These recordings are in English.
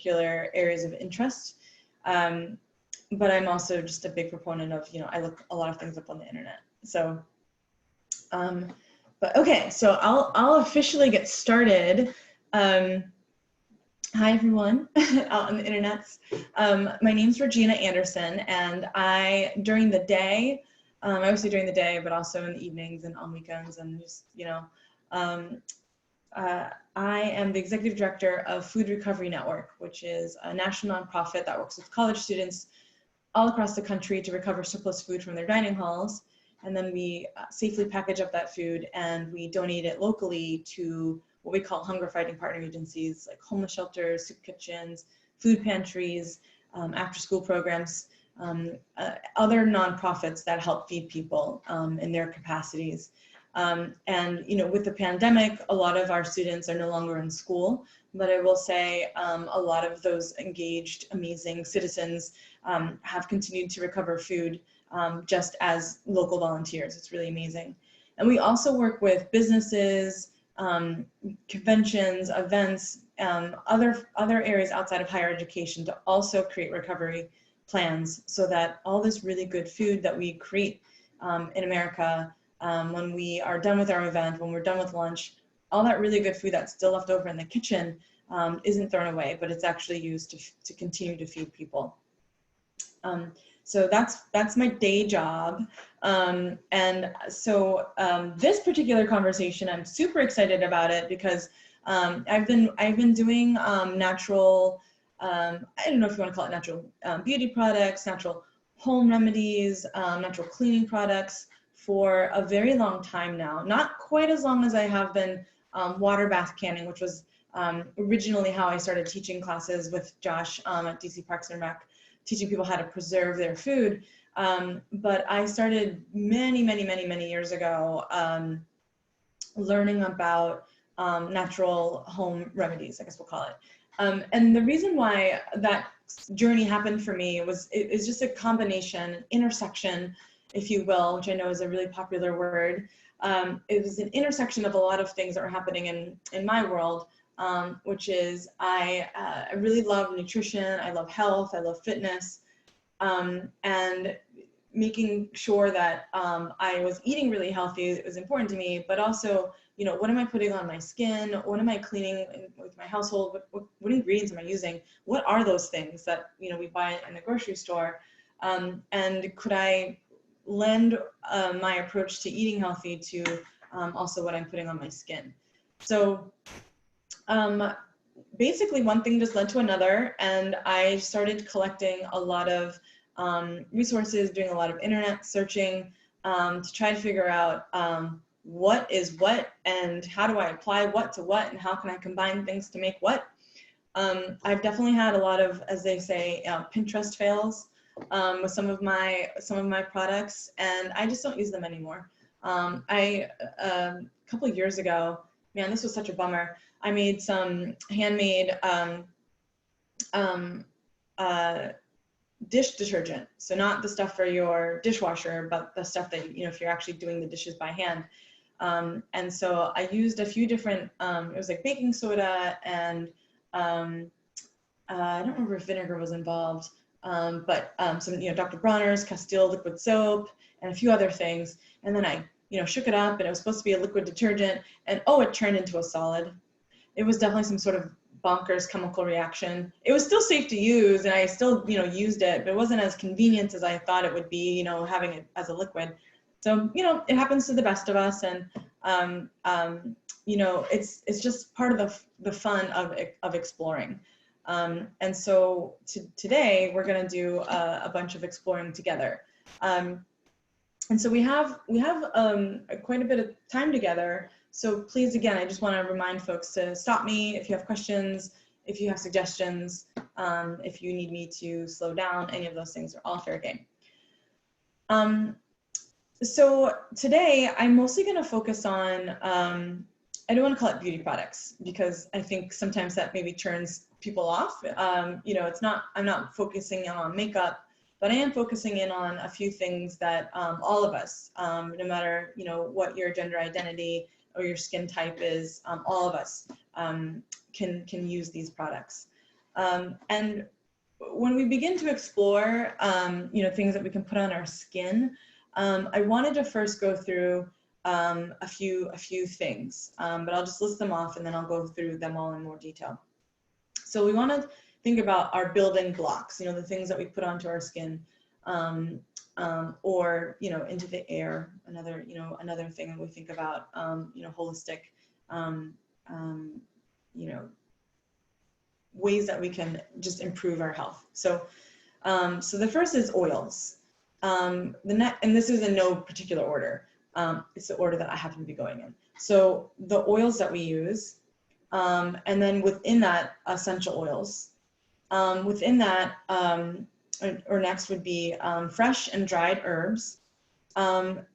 particular areas of interest. But I'm also just a big proponent of, I look a lot of things up on the internet. So, but okay, so I'll officially get started. Hi everyone out on the internets. My name's Regina Anderson, and during the day, I always say during the day, but also in the evenings and on weekends, and just, I am the executive director of Food Recovery Network, which is a national nonprofit that works with college students all across the country to recover surplus food from their dining halls. And then we safely package up that food and we donate it locally to what we call hunger fighting partner agencies, like homeless shelters, soup kitchens, food pantries, after school programs, other nonprofits that help feed people in their capacities. And with the pandemic, a lot of our students are no longer in school, but I will say a lot of those engaged, amazing citizens have continued to recover food just as local volunteers. It's really amazing. And we also work with businesses, conventions, events, other areas outside of higher education to also create recovery plans so that all this really good food that we create in America, when we are done with our event, when we're done with lunch, all that really good food that's still left over in the kitchen isn't thrown away, but it's actually used to continue to feed people. So that's my day job. And so this particular conversation, I'm super excited about it because I've been doing natural, I don't know if you want to call it natural beauty products, natural home remedies, natural cleaning products for a very long time now. Not quite as long as I have been water bath canning, which was originally how I started teaching classes with Josh at DC Parks and Rec, teaching people how to preserve their food. But I started many years ago learning about natural home remedies, I guess we'll call it. And the reason why that journey happened for me is just a combination, intersection, if you will, which I know is a really popular word. It was an intersection of a lot of things that were happening in my world, which is I really love nutrition, I love health, I love fitness, and making sure that I was eating really healthy, it was important to me, but also, what am I putting on my skin? What am I cleaning with my household? What ingredients am I using? What are those things that, we buy in the grocery store? And could I lend my approach to eating healthy to also what I'm putting on my skin? So basically one thing just led to another, and I started collecting a lot of resources, doing a lot of internet searching to try to figure out what is what and how do I apply what to what and how can I combine things to make what. I've definitely had a lot of, as they say, Pinterest fails with some of my products, and I just don't use them anymore. A couple of years ago, man, this was such a bummer. I made some handmade dish detergent. So not the stuff for your dishwasher, but the stuff that, if you're actually doing the dishes by hand. And so I used a few different, it was like baking soda and I don't remember if vinegar was involved, but some, Dr. Bronner's Castile liquid soap and a few other things. And then I, shook it up, and it was supposed to be a liquid detergent, and it turned into a solid. It was definitely some sort of bonkers chemical reaction. It was still safe to use, and I still, used it, but it wasn't as convenient as I thought it would be, having it as a liquid. So, it happens to the best of us, and it's just part of the fun of exploring. And so today we're going to do a bunch of exploring together. And so we have quite a bit of time together. So please, again, I just want to remind folks to stop me if you have questions, if you have suggestions, if you need me to slow down, any of those things are all fair game. So today I'm mostly going to focus on, I don't want to call it beauty products because I think sometimes that maybe turns people off. It's not, I'm not focusing on makeup, but I am focusing in on a few things that all of us, no matter, what your gender identity or your skin type is, all of us can use these products. And when we begin to explore, you know, things that we can put on our skin, I wanted to first go through a few things, but I'll just list them off and then I'll go through them all in more detail. So we want to think about our building blocks, you know, the things that we put onto our skin, or, you know, into the air. Another thing that we think about, you know, holistic, you know, ways that we can just improve our health. So, so the first is oils. And this is in no particular order. It's the order that I happen to be going in. So the oils that we use, and then within that, essential oils. Within that, or next would be fresh and dried herbs,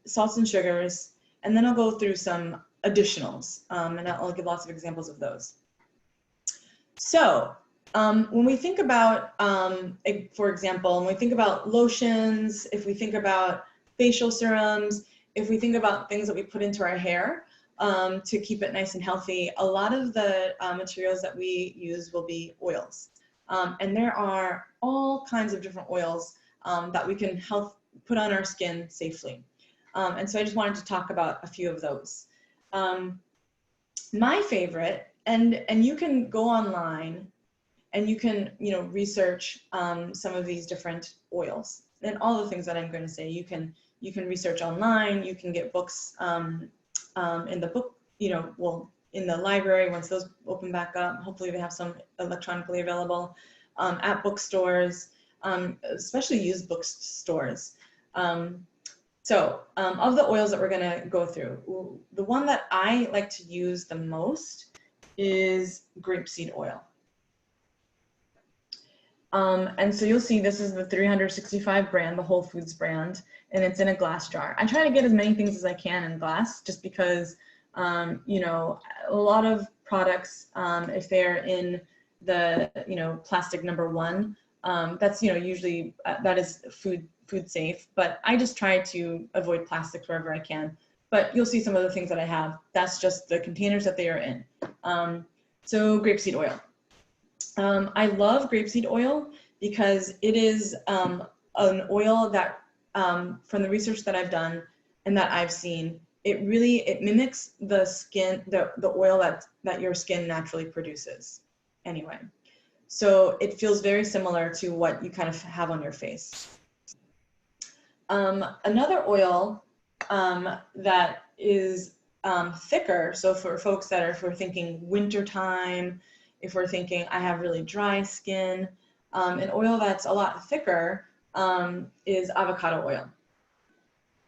salts and sugars, and then I'll go through some additionals, and I'll give lots of examples of those. So when we think about, for example, when we think about lotions, if we think about facial serums, if we think about things that we put into our hair to keep it nice and healthy, a lot of the materials that we use will be oils. And there are all kinds of different oils that we can put on our skin safely. And so I just wanted to talk about a few of those. My favorite, and you can go online and you can, you know, research some of these different oils and all the things that I'm going to say. You can research online. You can get books in the book, you know, well, in the library once those open back up. Hopefully they have some electronically available at bookstores, especially used bookstores. So of the oils that we're going to go through, the one that I like to use the most is grapeseed oil. And so you'll see this is the 365 brand, the Whole Foods brand, and it's in a glass jar. I try to get as many things as I can in glass just because, you know, a lot of products, if they're in the, you know, plastic #1, that's, you know, usually that is food safe, but I just try to avoid plastics wherever I can. But you'll see some of the things that I have. That's just the containers that they are in. So grapeseed oil. I love grapeseed oil because it is an oil that, from the research that I've done and that I've seen, it mimics the skin, the oil that your skin naturally produces anyway. So it feels very similar to what you kind of have on your face. Another oil that is thicker, so for folks that are, if we're thinking wintertime, if we're thinking I have really dry skin, an oil that's a lot thicker is avocado oil.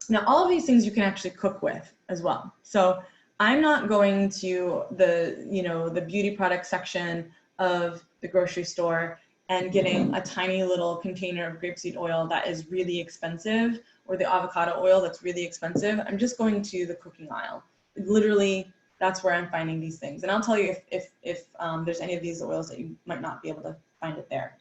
Now, all of these things you can actually cook with as well. So I'm not going to the beauty product section of the grocery store and getting a tiny little container of grapeseed oil that is really expensive, or the avocado oil that's really expensive. I'm just going to the cooking aisle. Literally, that's where I'm finding these things. And I'll tell you if there's any of these oils that you might not be able to find it there.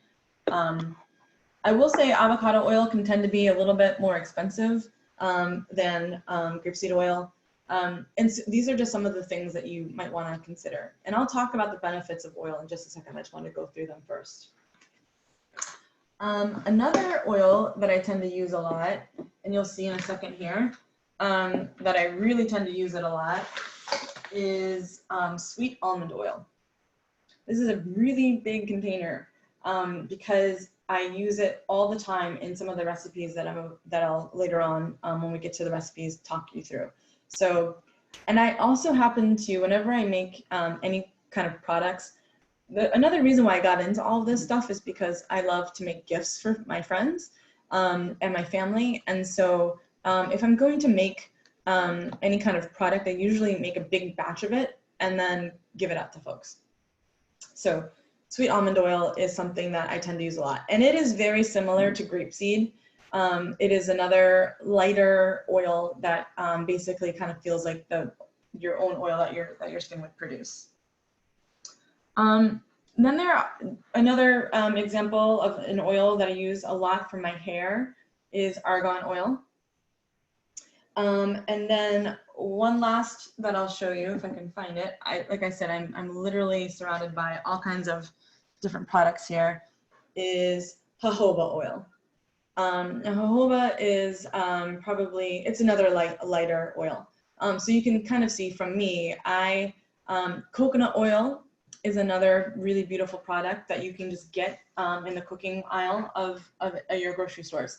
I will say avocado oil can tend to be a little bit more expensive than grapeseed oil. And so these are just some of the things that you might want to consider. And I'll talk about the benefits of oil in just a second. I just want to go through them first. Another oil that I tend to use a lot, and you'll see in a second here, that I really tend to use it a lot, is sweet almond oil. This is a really big container because I use it all the time in some of the recipes that I'll later on, when we get to the recipes, talk you through. So, and I also happen to, whenever I make any kind of products, another reason why I got into all of this stuff is because I love to make gifts for my friends and my family. And so if I'm going to make any kind of product, I usually make a big batch of it and then give it out to folks. So sweet almond oil is something that I tend to use a lot. And it is very similar to grapeseed. It is another lighter oil that basically kind of feels like your own oil that your skin would produce. Then another example of an oil that I use a lot for my hair is Argan Oil. And then one last that I'll show you if I can find it. Like I said, I'm literally surrounded by all kinds of different products here, is jojoba oil. And jojoba is probably, it's another lighter oil. So you can kind of see from me, coconut oil is another really beautiful product that you can just get in the cooking aisle of your grocery stores.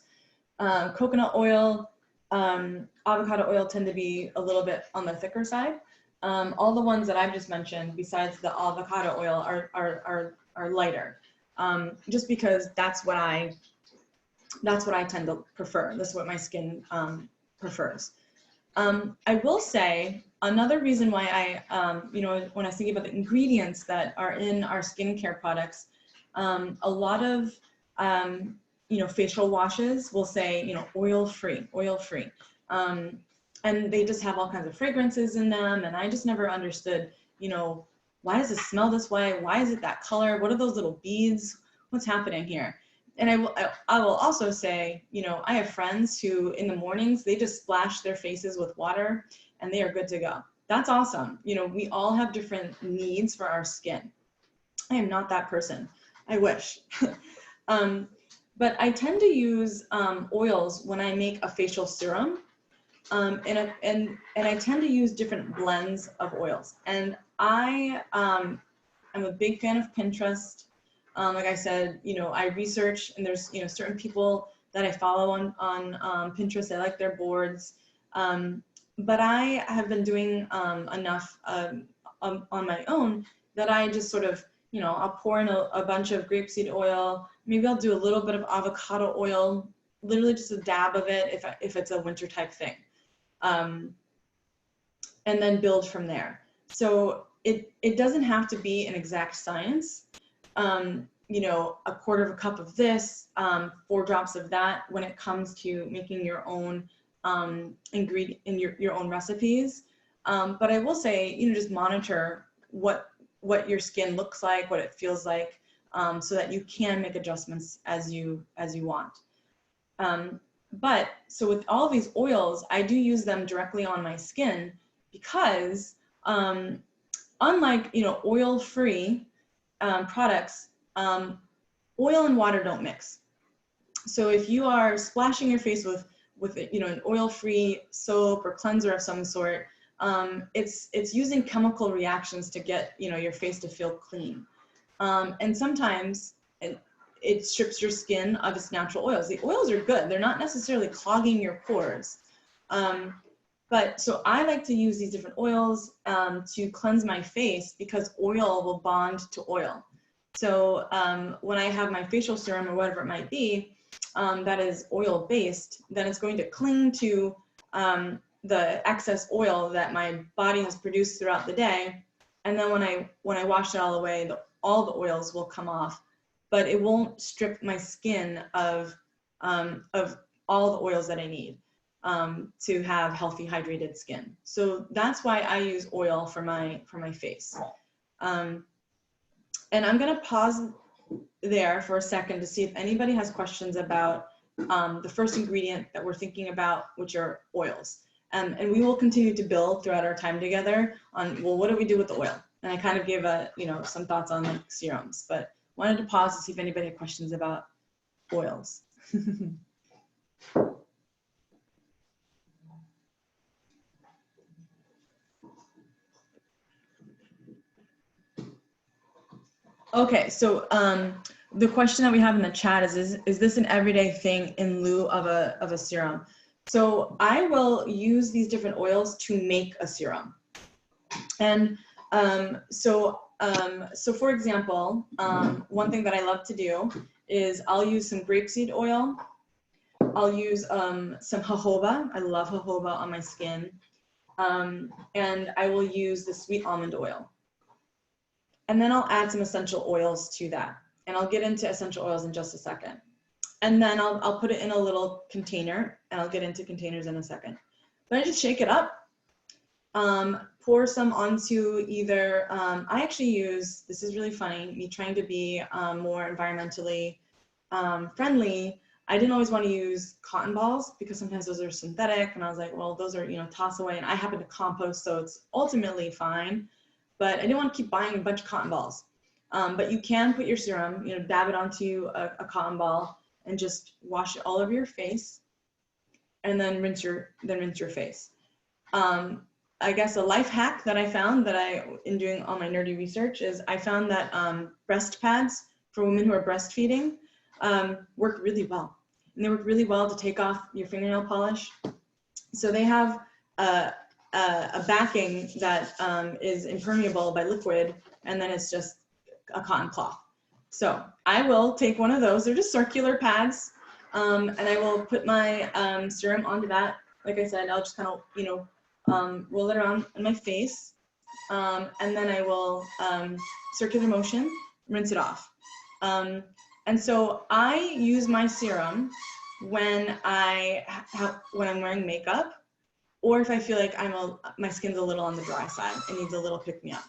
Coconut oil, avocado oil tend to be a little bit on the thicker side. All the ones that I've just mentioned, besides the avocado oil, are lighter, just because that's what I tend to prefer. That's what my skin prefers. I will say another reason why when I was thinking about the ingredients that are in our skincare products, a lot of facial washes will say oil-free, oil-free, and they just have all kinds of fragrances in them, and I just never understood why does it smell this way? Why is it that color? What are those little beads? What's happening here? And I will also say, I have friends who in the mornings, they just splash their faces with water and they are good to go. That's awesome. We all have different needs for our skin. I am not that person. I wish. But I tend to use oils when I make a facial serum. And I tend to use different blends of oils. And I'm a big fan of Pinterest. Like I said, I research, and there's, certain people that I follow on Pinterest. I like their boards. But I have been doing enough on my own that I just sort of, I'll pour in a bunch of grapeseed oil. Maybe I'll do a little bit of avocado oil, literally just a dab of it if it's a winter type thing. And then build from there. So it doesn't have to be an exact science. A quarter of a cup of this, 4 drops of that when it comes to making your own ingredient in your own recipes. But I will say, just monitor what your skin looks like, what it feels like, so that you can make adjustments as you want. But so with all of these oils, I do use them directly on my skin because unlike oil-free products, oil and water don't mix. So if you are splashing your face with an oil-free soap or cleanser of some sort, it's using chemical reactions to get your face to feel clean. And sometimes it strips your skin of its natural oils. The oils are good. They're not necessarily clogging your pores. But so I like to use these different oils to cleanse my face because oil will bond to oil. So when I have my facial serum or whatever it might be, that is oil based, then it's going to cling to the excess oil that my body has produced throughout the day. And then when I wash it all away, all the oils will come off, but it won't strip my skin of all the oils that I need to have healthy, hydrated skin. So that's why I use oil for my face. And I'm gonna pause there for a second to see if anybody has questions about the first ingredient that we're thinking about, which are oils. And we will continue to build throughout our time together on, well, what do we do with the oil? And I kind of gave some thoughts on serums, but wanted to pause to see if anybody had questions about oils. Okay, so the question that we have in the chat is this an everyday thing in lieu of a serum? So I will use these different oils to make a serum. And so for example, one thing that I love to do is I'll use some grapeseed oil. I'll use some jojoba. I love jojoba on my skin. And I will use the sweet almond oil. And then I'll add some essential oils to that. And I'll get into essential oils in just a second. And then I'll put it in a little container, and I'll get into containers in a second. But I just shake it up, pour some onto either, I actually use, this is really funny, me trying to be more environmentally friendly. I didn't always want to use cotton balls because sometimes those are synthetic, and I was like, well, those are, toss away, and I happen to compost, so it's ultimately fine. But I didn't want to keep buying a bunch of cotton balls. But you can put your serum, you know, dab it onto a cotton ball and just wash it all over your face, and then rinse your face. I guess a life hack that I found in doing all my nerdy research is I found that breast pads for women who are breastfeeding work really well. And they work really well to take off your fingernail polish. So they have a backing that is impermeable by liquid, and then it's just a cotton cloth. So I will take one of those. They're just circular pads, and I will put my serum onto that. Like I said, I'll just kind of, you know, roll it around in my face, and then I will circular motion, rinse it off. And so I use my serum when I'm wearing makeup, or if I feel like my skin's a little on the dry side, it needs a little pick me up.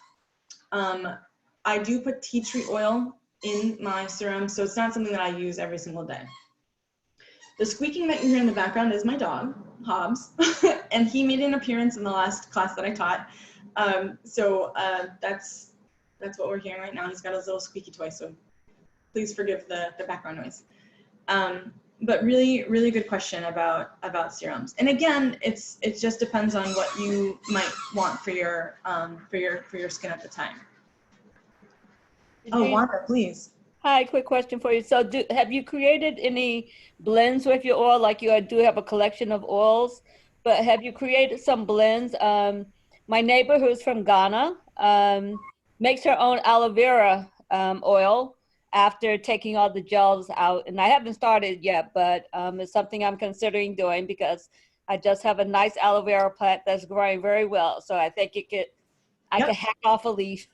I do put tea tree oil in my serum, so it's not something that I use every single day. The squeaking that you hear in the background is my dog, Hobbs, and he made an appearance in the last class that I taught. That's what we're hearing right now. He's got his little squeaky toy, so please forgive the background noise. But really, really good question about serums. And again, it just depends on what you might want for your skin at the time. Oh, Wanda, please. Hi, quick question for you. So have you created any blends with your oil? Like you do have a collection of oils, but have you created some blends? My neighbor who's from Ghana makes her own aloe vera oil after taking all the gels out. And I haven't started yet, but it's something I'm considering doing because I just have a nice aloe vera plant that's growing very well. So I think I could hack off a leaf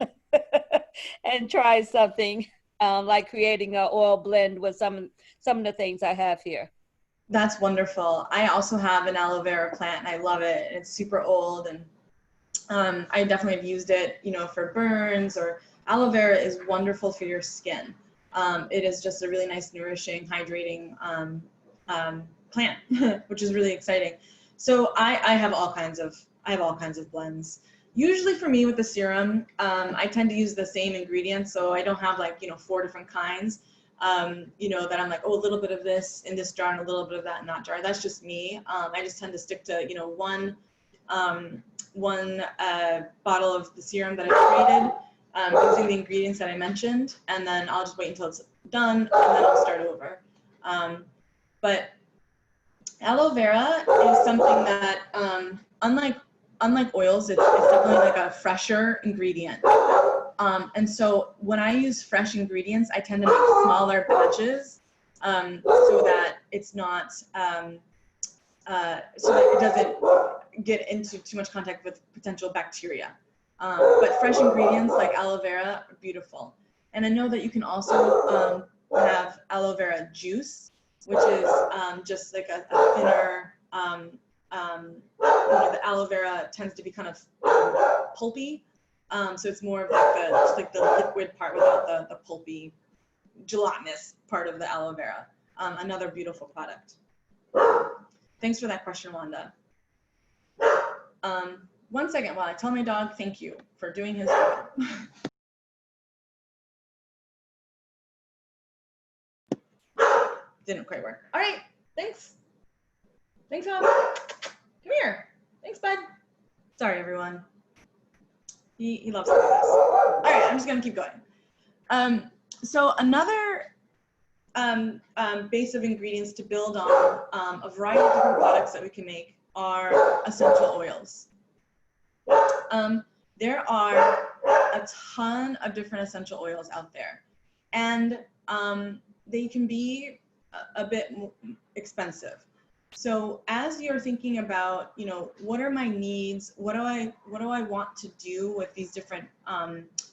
and try something. Like creating an oil blend with some of the things I have here. That's wonderful. I also have an aloe vera plant and I love it. It's super old, and I definitely have used it, you know, for burns. Or aloe vera is wonderful for your skin. It is just a really nice, nourishing, hydrating plant, which is really exciting. So I have all kinds of blends. Usually for me with the serum, I tend to use the same ingredients, so I don't have like, you know, 4 different kinds, you know, that I'm like, oh, a little bit of this in this jar and a little bit of that in that jar. That's just me. I just tend to stick to, you know, one bottle of the serum that I created using the ingredients that I mentioned, and then I'll just wait until it's done, and then I'll start over. But aloe vera is something that, unlike oils, it's definitely like a fresher ingredient. And so when I use fresh ingredients, I tend to make smaller batches so that it's not, so that it doesn't get into too much contact with potential bacteria. But fresh ingredients like aloe vera are beautiful. And I know that you can also have aloe vera juice, which is just like a thinner, you know, the aloe vera tends to be kind of pulpy, so it's more of like the liquid part without the pulpy, gelatinous part of the aloe vera. Another beautiful product. Thanks for that question, Wanda. 1 second while I tell my dog thank you for doing his job. Didn't quite work. All right, thanks. Thanks, Hobbs. Come here. Thanks, bud. Sorry, everyone. He loves to do this. All right, I'm just gonna keep going. So another base of ingredients to build on a variety of different products that we can make are essential oils. There are a ton of different essential oils out there, and they can be a bit expensive. So as you're thinking about, you know, what are my needs? What do I want to do with these different,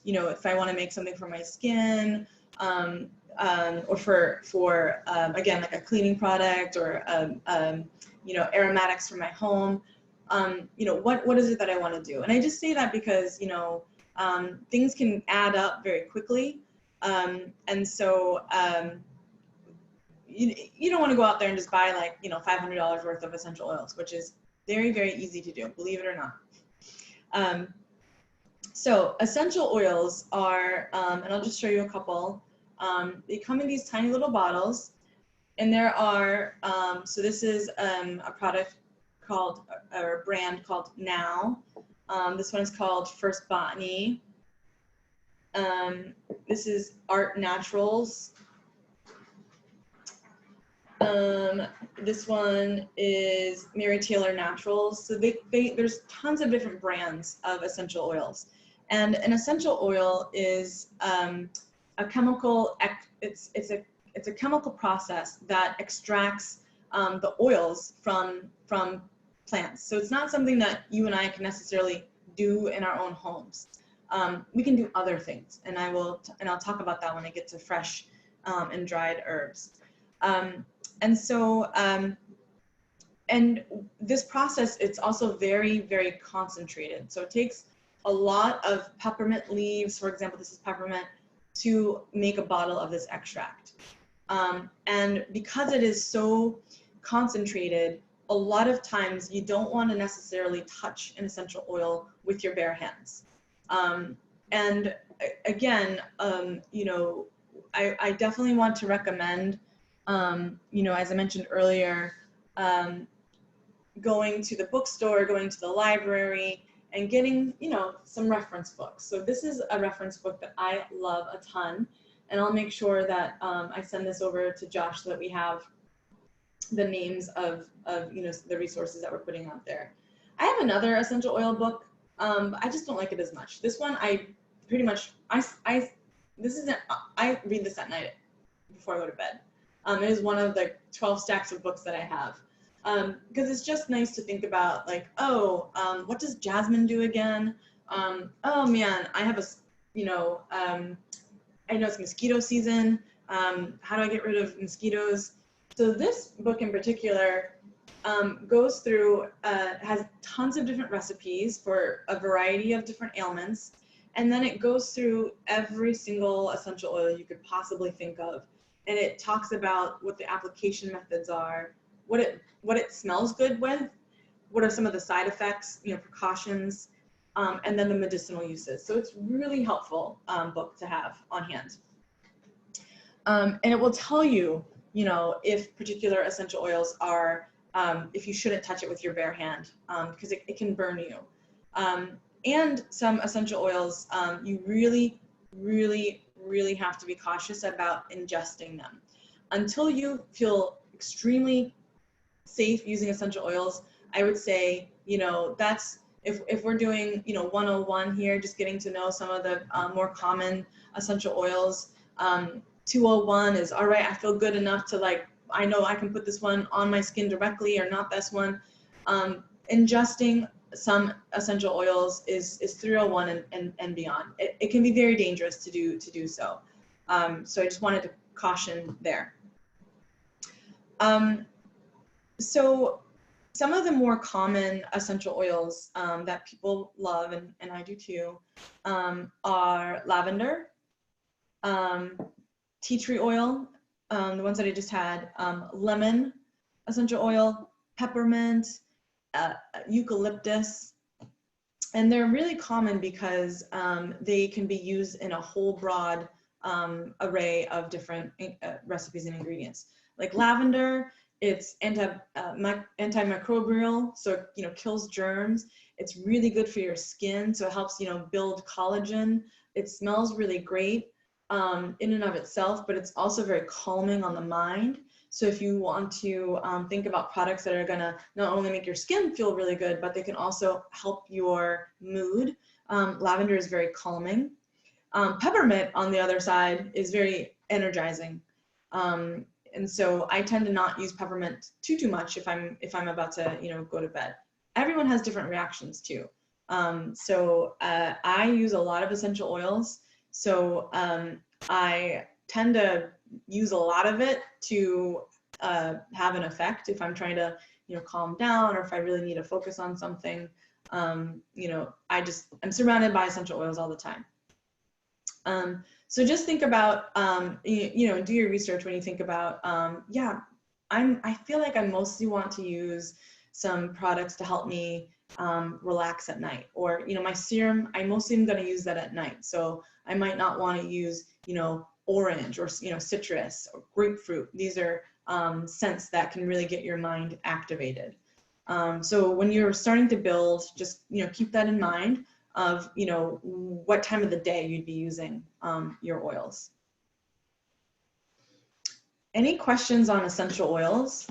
you know, if I want to make something for my skin, or for again, like a cleaning product, or you know, aromatics for my home. You know, what is it that I want to do? And I just say that because, you know, things can add up very quickly, and so you don't want to go out there and just buy like, you know, $500 worth of essential oils, which is very, very easy to do, believe it or not. So essential oils are, and I'll just show you a couple. They come in these tiny little bottles, and there are, so this is a product called, or a brand called Now. This one is called First Botany. This is Art Naturals. This one is Mary Taylor Naturals. So there's tons of different brands of essential oils. And an essential oil is a chemical, it's a chemical process that extracts the oils from plants. So it's not something that you and I can necessarily do in our own homes. We can do other things, and I'll talk about that when I get to fresh and dried herbs. And so, and this process, it's also very, very concentrated. So it takes a lot of peppermint leaves, for example, this is peppermint, to make a bottle of this extract. And because it is so concentrated, a lot of times you don't want to necessarily touch an essential oil with your bare hands. And again, you know, I definitely want to recommend, you know, as I mentioned earlier, going to the bookstore, going to the library, and getting, you know, some reference books. So this is a reference book that I love a ton, and I'll make sure that I send this over to Josh so that we have the names of you know, the resources that we're putting out there. I have another essential oil book. I just don't like it as much. This one, I pretty much, I read this at night before I go to bed. It is one of the 12 stacks of books that I have. Because it's just nice to think about, like, oh, what does Jasmine do again? Oh man, I have a, you know, I know it's mosquito season. How do I get rid of mosquitoes? So this book in particular goes through, has tons of different recipes for a variety of different ailments. And then it goes through every single essential oil you could possibly think of. And it talks about what the application methods are, what it smells good with, what are some of the side effects, you know, precautions, and then the medicinal uses. So it's really helpful book to have on hand. And it will tell you, you know, if particular essential oils are, if you shouldn't touch it with your bare hand, because it can burn you. And some essential oils, you really, really, really have to be cautious about ingesting them. Until you feel extremely safe using essential oils, I would say, you know, that's, if we're doing, you know, 101 here, just getting to know some of the more common essential oils. 201 is, all right, I feel good enough to, like, I know I can put this one on my skin directly or not this one. Ingesting some essential oils is 301 and beyond. It can be very dangerous to do so. So I just wanted to caution there. So some of the more common essential oils that people love, and I do too, are lavender, tea tree oil, the ones that I just had, lemon essential oil, peppermint, eucalyptus. And they're really common because they can be used in a whole broad array of different recipes and ingredients. Like lavender, it's antimicrobial, so, you know, kills germs. It's really good for your skin, so it helps, you know, build collagen. It smells really great in and of itself, but it's also very calming on the mind. So if you want to think about products that are gonna not only make your skin feel really good, but they can also help your mood, lavender is very calming. Peppermint, on the other side, is very energizing. And so I tend to not use peppermint too much if I'm about to, you know, go to bed. Everyone has different reactions too. So I use a lot of essential oils. So I tend to use a lot of it to have an effect if I'm trying to, you know, calm down, or if I really need to focus on something. You know, I'm surrounded by essential oils all the time. So just think about, you know, do your research when you think about, yeah, I feel like I mostly want to use some products to help me relax at night. Or, you know, my serum, I mostly am going to use that at night. So I might not want to use, you know, orange or, you know, citrus or grapefruit. These are scents that can really get your mind activated. So when you're starting to build, just, you know, keep that in mind of, you know, what time of the day you'd be using your oils. Any questions on essential oils?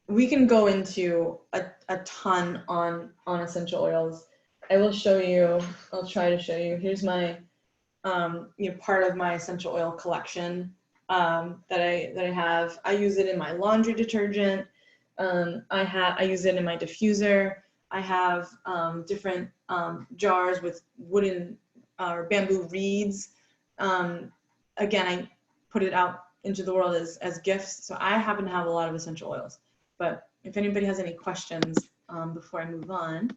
We can go into a ton on essential oils. I will show you, I'll try to show you. Here's my, you know, part of my essential oil collection that I have. I use it in my laundry detergent. I use it in my diffuser. I have different jars with wooden or bamboo reeds. Again, I put it out into the world as gifts. So I happen to have a lot of essential oils. But if anybody has any questions before I move on.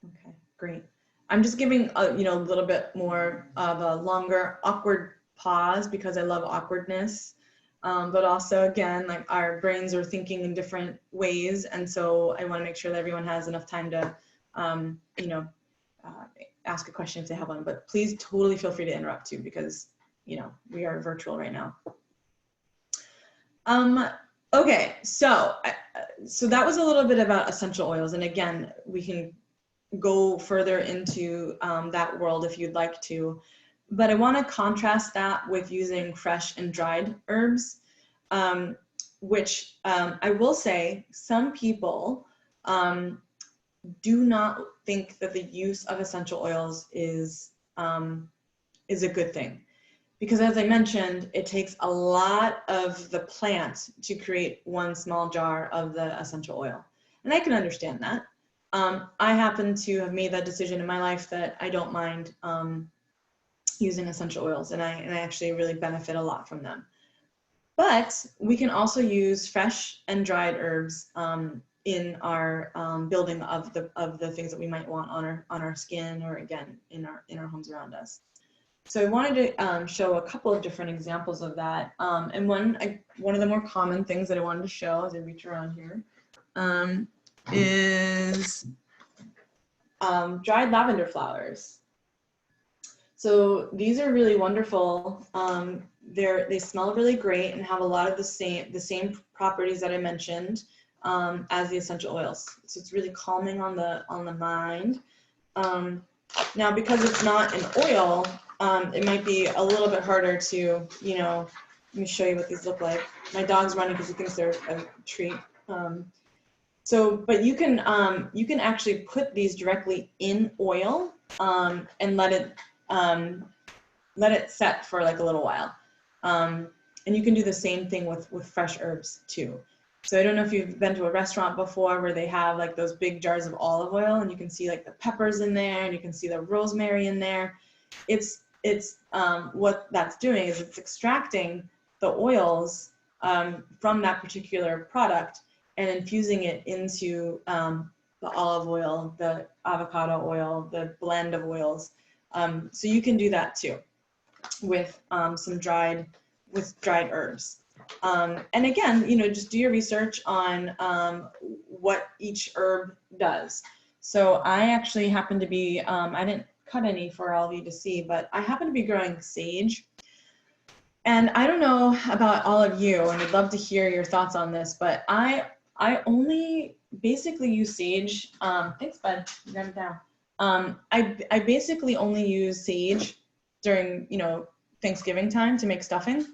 Okay, great. I'm just giving you know, a little bit more of a longer awkward pause because I love awkwardness. But also, again, like our brains are thinking in different ways. And so I want to make sure that everyone has enough time to, you know, ask a question if they have one. But please totally feel free to interrupt too, because, you know, we are virtual right now. Okay, so that was a little bit about essential oils. And again, we can go further into that world if you'd like to. But I want to contrast that with using fresh and dried herbs, which I will say some people do not think that the use of essential oils is a good thing. Because as I mentioned, it takes a lot of the plant to create one small jar of the essential oil. And I can understand that. I happen to have made that decision in my life that I don't mind using essential oils, and I actually really benefit a lot from them. But we can also use fresh and dried herbs in our building of the things that we might want on our skin, or again in our homes around us. So I wanted to show a couple of different examples of that, and one of the more common things that I wanted to show as I reach around here is dried lavender flowers. So these are really wonderful. They smell really great and have a lot of the same properties that I mentioned as the essential oils. So it's really calming on the mind. Now, because it's not an oil, it might be a little bit harder to, you know, let me show you what these look like. My dog's running because he thinks they're a treat. But you can actually put these directly in oil and let it set for like a little while. And you can do the same thing with fresh herbs too. So I don't know if you've been to a restaurant before where they have like those big jars of olive oil, and you can see like the peppers in there, and you can see the rosemary in there. It's what that's doing is it's extracting the oils from that particular product and infusing it into the olive oil, the avocado oil, the blend of oils. So you can do that too with some dried herbs. And again, you know, just do your research on what each herb does. So I actually happen to be, I didn't cut any for all of you to see, but I happen to be growing sage. And I don't know about all of you, and I'd love to hear your thoughts on this, but I only basically use sage. Thanks, bud. You got it down. I basically only use sage during, you know, Thanksgiving time to make stuffing.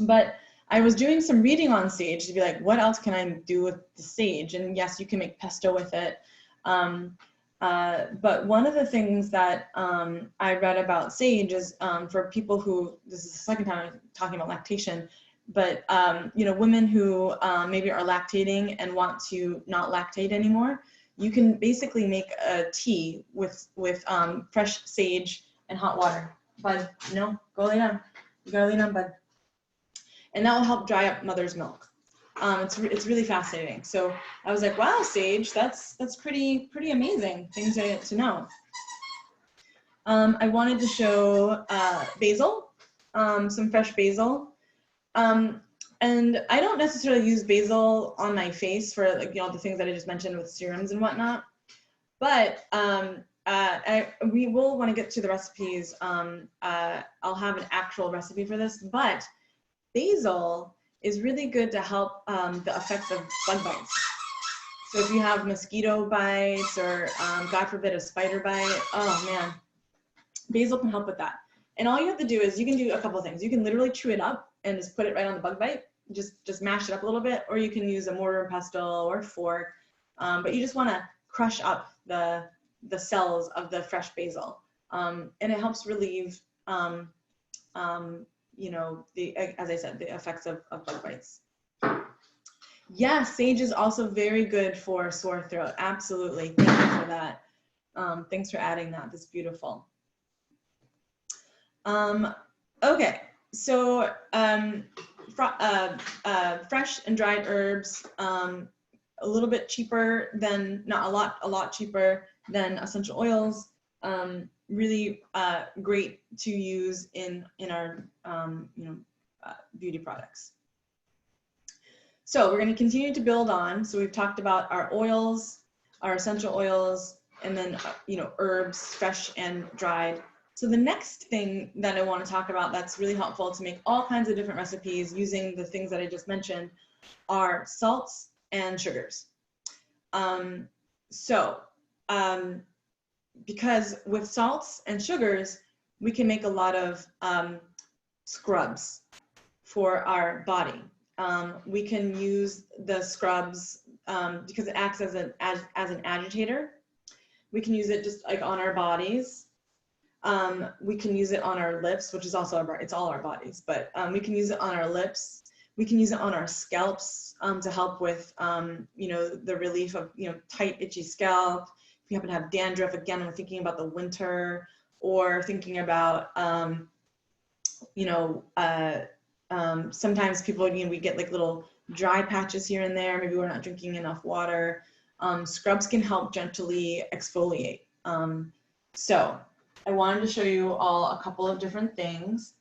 But I was doing some reading on sage to be like, what else can I do with the sage? And yes, you can make pesto with it. But one of the things that I read about sage is for people who, this is the second time I'm talking about lactation, but you know, women who maybe are lactating and want to not lactate anymore, you can basically make a tea with fresh sage and hot water. Bud, no, go lay down. You gotta lay down, bud. And that will help dry up mother's milk. It's really fascinating. So I was like, wow, sage, that's pretty amazing things to know. I wanted to show basil, some fresh basil. And I don't necessarily use basil on my face for, like, you know, the things that I just mentioned with serums and whatnot. But we will want to get to the recipes. I'll have an actual recipe for this, but basil is really good to help the effects of bug bites. So if you have mosquito bites or God forbid a spider bite, oh man, basil can help with that. And all you have to do is you can do a couple of things. You can literally chew it up and just put it right on the bug bite. Just mash it up a little bit, or you can use a mortar and pestle or fork. But you just want to crush up the cells of the fresh basil, and it helps relieve, you know, as I said, the effects of bug bites. Yeah, sage is also very good for sore throat. Absolutely. Thank you for that. Thanks for adding that. That's beautiful. Okay, so fresh and dried herbs, a little bit cheaper than, not a lot cheaper than essential oils. Really great to use in our you know, beauty products. So we're going to continue to build on. So we've talked about our oils, our essential oils, and then you know, herbs, fresh and dried. So the next thing that I want to talk about that's really helpful to make all kinds of different recipes using the things that I just mentioned are salts and sugars. Because with salts and sugars, we can make a lot of scrubs for our body. We can use the scrubs because it acts as an agitator. We can use it just like on our bodies. We can use it on our lips, which is also it's all our bodies, but we can use it on our lips. We can use it on our scalps to help with, you know, the relief of, you know, tight, itchy scalp. If you happen to have dandruff, again, I'm thinking about the winter, or thinking about, you know, sometimes people, you know, we get like little dry patches here and there. Maybe we're not drinking enough water. Scrubs can help gently exfoliate. So I wanted to show you all a couple of different things.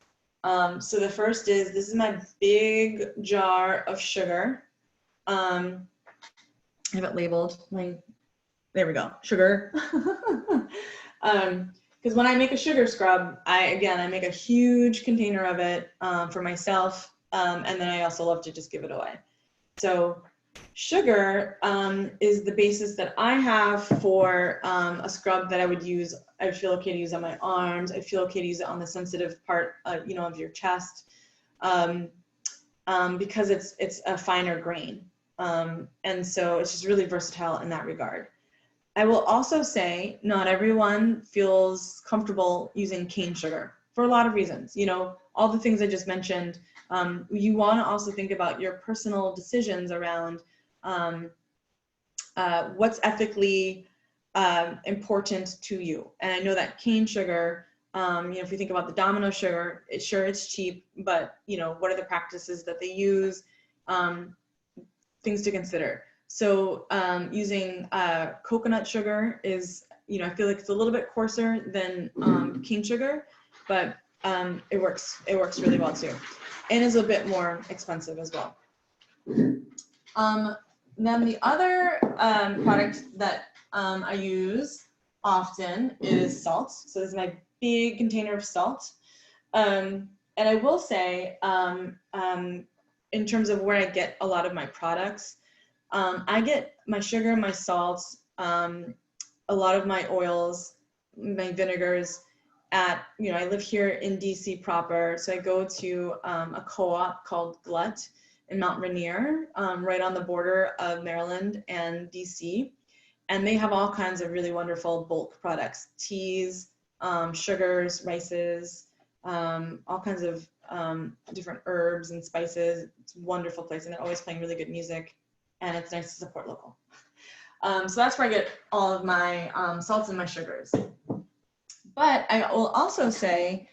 So the first is, this is my big jar of sugar. I have it labeled. There we go, sugar. Because when I make a sugar scrub, I make a huge container of it for myself, and then I also love to just give it away. So sugar is the basis that I have for a scrub that I would use. I feel okay to use on my arms. I feel okay to use it on the sensitive part, you know, of your chest, because it's a finer grain, and so it's just really versatile in that regard. I will also say not everyone feels comfortable using cane sugar for a lot of reasons. You know, all the things I just mentioned. You want to also think about your personal decisions around what's ethically important to you. And I know that cane sugar, you know, if you think about the Domino sugar, it's cheap, but you know, what are the practices that they use? Things to consider. So using coconut sugar is, you know, I feel like it's a little bit coarser than cane sugar, but it works really well too, and is a bit more expensive as well. Then the other product that I use often is salt. So this is my big container of salt. And I will say, in terms of where I get a lot of my products, I get my sugar, my salts, a lot of my oils, my vinegars at, you know, I live here in DC proper. So I go to a co-op called Glut in Mount Rainier, right on the border of Maryland and DC. And they have all kinds of really wonderful bulk products, teas, sugars, rices, all kinds of different herbs and spices. It's a wonderful place, and they're always playing really good music, and it's nice to support local. So that's where I get all of my salts and my sugars. But I will also say,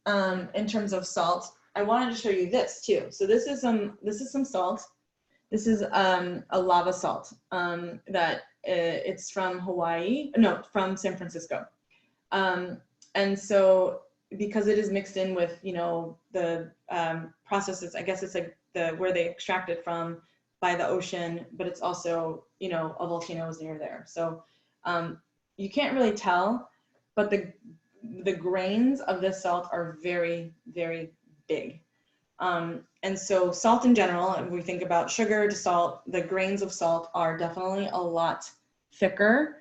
in terms of salt, I wanted to show you this too. So this is some salt. This is a lava salt that it's from Hawaii, no, from San Francisco. and so because it is mixed in with, you know, the processes, I guess it's like where they extract it from by the ocean, but it's also, you know, a volcano is near there. So you can't really tell, but the grains of this salt are very, very big. And so salt in general, if we think about sugar to salt, the grains of salt are definitely a lot thicker.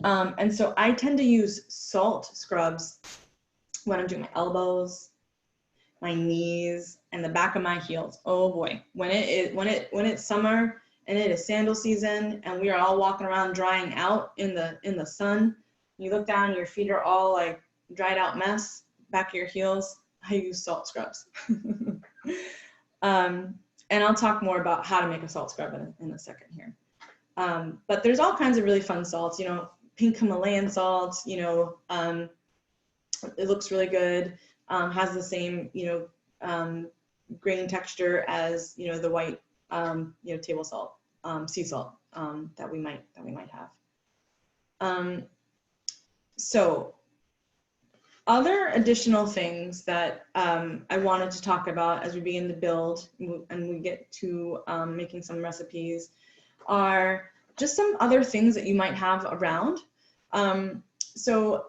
And so I tend to use salt scrubs when I'm doing my elbows, my knees, and the back of my heels. Oh boy, when it's summer and it is sandal season and we are all walking around drying out in the sun, you look down, your feet are all like dried out mess, back of your heels. I use salt scrubs. And I'll talk more about how to make a salt scrub in a second here. But there's all kinds of really fun salts, you know, pink Himalayan salt, you know, it looks really good, has the same, you know, grain texture as, you know, the white, you know, table salt, sea salt that we might have. So other additional things that I wanted to talk about as we begin to build and we get to making some recipes are just some other things that you might have around. So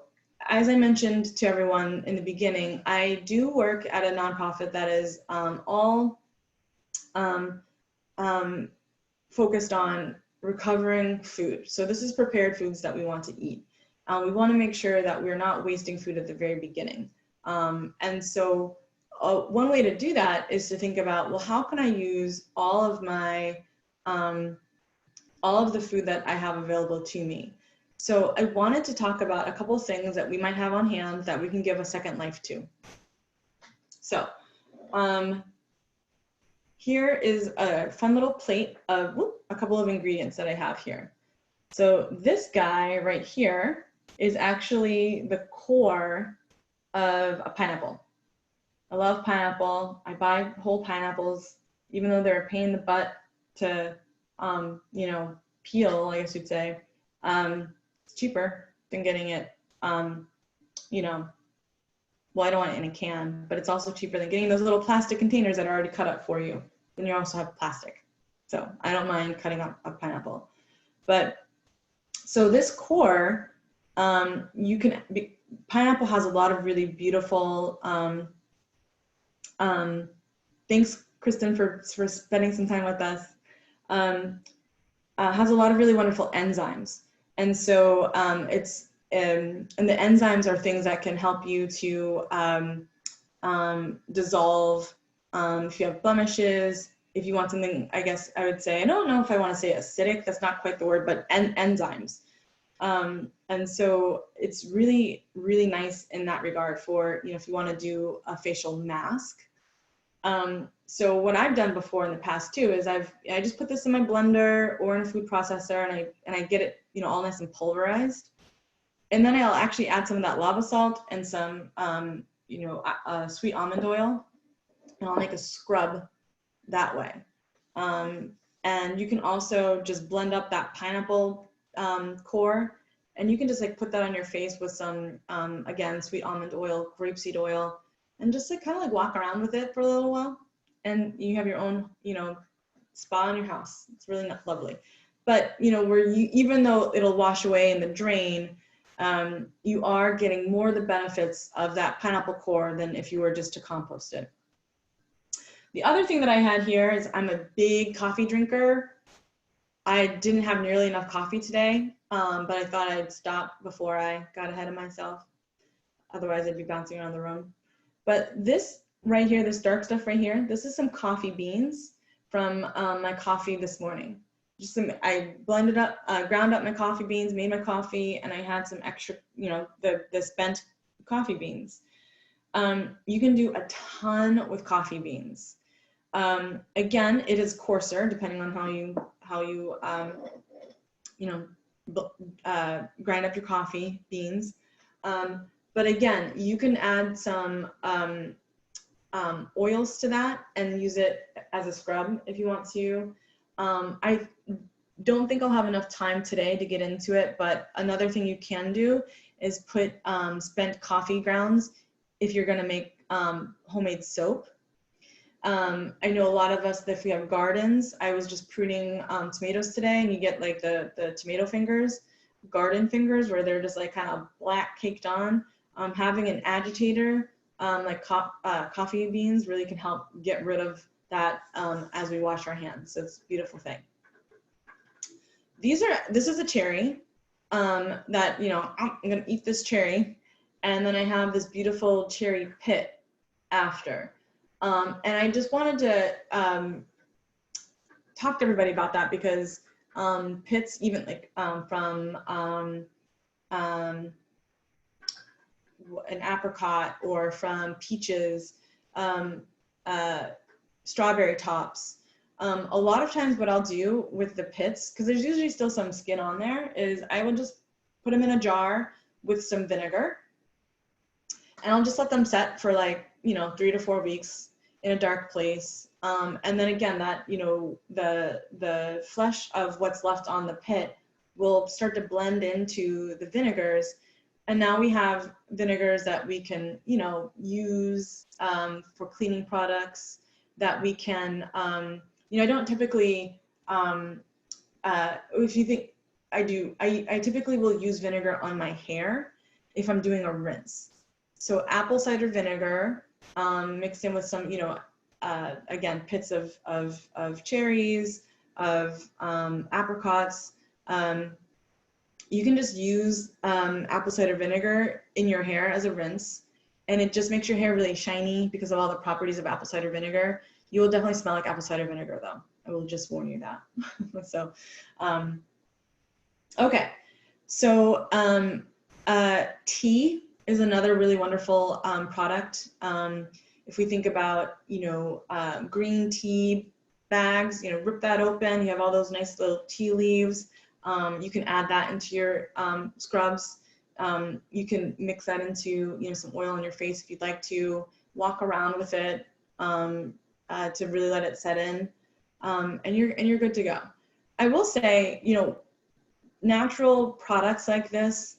as I mentioned to everyone in the beginning, I do work at a nonprofit that is all focused on recovering food. So this is prepared foods that we want to eat. We want to make sure that we're not wasting food at the very beginning. And so one way to do that is to think about, well, how can I use all of my, all of the food that I have available to me? So I wanted to talk about a couple of things that we might have on hand that we can give a second life to. So here is a fun little plate of a couple of ingredients that I have here. So this guy right here is actually the core of a pineapple. I love pineapple. I buy whole pineapples, even though they're a pain in the butt to, you know, peel, I guess you'd say. It's cheaper than getting it, you know, well, I don't want it in a can, but it's also cheaper than getting those little plastic containers that are already cut up for you. Then you also have plastic. So I don't mind cutting up a pineapple. But so this core, pineapple has a lot of really beautiful, thanks Kristen for spending some time with us, has a lot of really wonderful enzymes. And so and the enzymes are things that can help you to dissolve if you have blemishes, if you want something, I guess I would say, I don't know if I want to say acidic, that's not quite the word, but enzymes. And so it's really, really nice in that regard for, you know, if you want to do a facial mask. So what I've done before in the past too is I just put this in my blender or in a food processor and I get it, you know, all nice and pulverized. And then I'll actually add some of that lava salt and some, you know, sweet almond oil, and I'll make a scrub that way. And you can also just blend up that pineapple core, and you can just like put that on your face with some, again, sweet almond oil, grapeseed oil, and just like kind of like walk around with it for a little while. And you have your own, you know, spa in your house. It's really lovely. But, you know, even though it'll wash away in the drain, you are getting more of the benefits of that pineapple core than if you were just to compost it. The other thing that I had here is I'm a big coffee drinker. I didn't have nearly enough coffee today, but I thought I'd stop before I got ahead of myself. Otherwise, I'd be bouncing around the room. But this right here, this dark stuff right here, this is some coffee beans from my coffee this morning. I blended up, ground up my coffee beans, made my coffee, and I had some extra, you know, the spent coffee beans. You can do a ton with coffee beans. Again, it is coarser depending on how you you know, grind up your coffee beans. But again, you can add some oils to that and use it as a scrub if you want to. I don't think I'll have enough time today to get into it, but another thing you can do is put spent coffee grounds if you're gonna make homemade soap. I know a lot of us, if we have gardens, I was just pruning tomatoes today, and you get like the tomato fingers, garden fingers, where they're just like kind of black caked on. Having an agitator like coffee beans really can help get rid of that as we wash our hands. So it's a beautiful thing. This is a cherry that, you know, I'm gonna eat this cherry, and then I have this beautiful cherry pit after. And I just wanted to talk to everybody about that, because pits, even like from an apricot or from peaches, strawberry tops. A lot of times what I'll do with the pits, because there's usually still some skin on there, is I will just put them in a jar with some vinegar, and I'll just let them set for like, you know, 3 to 4 weeks in a dark place. And then again, that, you know, the flesh of what's left on the pit will start to blend into the vinegars. And now we have vinegars that we can, you know, use for cleaning products, that we can, you know, I don't typically, if you think I do, I typically will use vinegar on my hair if I'm doing a rinse. So apple cider vinegar mixed in with some, you know, again, pits of cherries, of apricots. You can just use apple cider vinegar in your hair as a rinse, and it just makes your hair really shiny because of all the properties of apple cider vinegar. You will definitely smell like apple cider vinegar though. I will just warn you that. So, okay. So tea is another really wonderful product. If we think about, you know, green tea bags, you know, rip that open, you have all those nice little tea leaves. You can add that into your scrubs. You can mix that into, you know, some oil on your face if you'd like to. Walk around with it to really let it set in, and you're good to go. I will say, you know, natural products like this,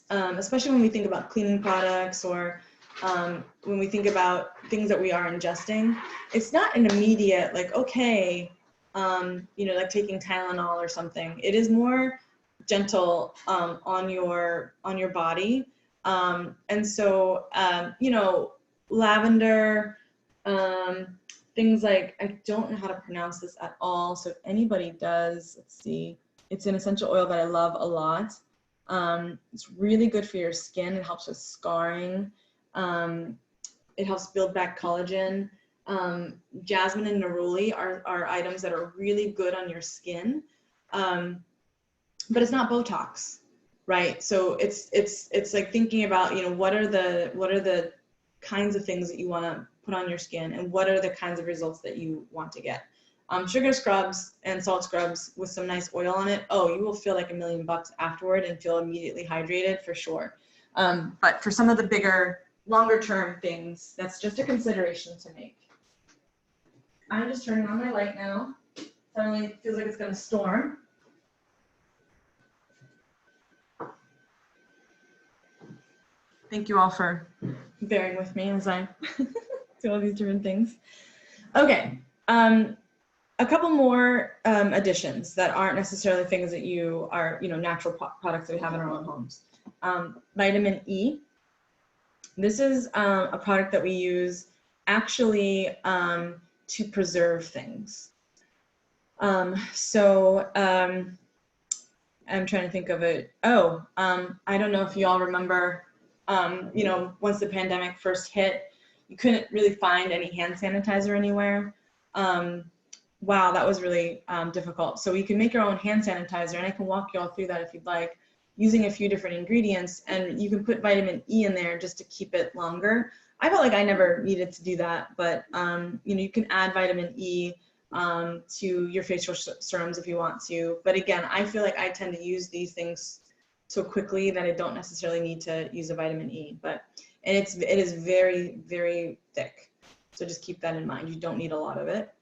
especially when we think about cleaning products, or when we think about things that we are ingesting, it's not an immediate like, okay, you know, like taking Tylenol or something. It is more gentle on your body, and so you know, lavender, things like, I don't know how to pronounce this at all, so if anybody does, let's see, it's an essential oil that I love a lot. It's really good for your skin. It helps with scarring. It helps build back collagen. Jasmine and Neroli are items that are really good on your skin, but it's not Botox, right? So it's like thinking about, you know, what are the kinds of things that you want to put on your skin, and what are the kinds of results that you want to get. Sugar scrubs and salt scrubs with some nice oil on it, oh, you will feel like $1 million afterward and feel immediately hydrated for sure. But for some of the bigger, longer term things, that's just a consideration to make. I'm just turning on my light now. Suddenly it feels like it's going to storm. Thank you all for bearing with me as I do all these different things. Okay, a couple more additions that aren't necessarily things that you are, you know, natural products that we have in our own homes. Vitamin E. This is a product that we use actually to preserve things. I'm trying to think of it. Oh, I don't know if you all remember, you know, once the pandemic first hit, you couldn't really find any hand sanitizer anywhere. Wow, that was really difficult. So you can make your own hand sanitizer, and I can walk you all through that if you'd like, using a few different ingredients, and you can put vitamin E in there just to keep it longer. I felt like I never needed to do that, but you know, you can add vitamin E to your facial serums if you want to. But again, I feel like I tend to use these things so quickly that I don't necessarily need to use a vitamin E. But and it is very, very thick, so just keep that in mind. You don't need a lot of it.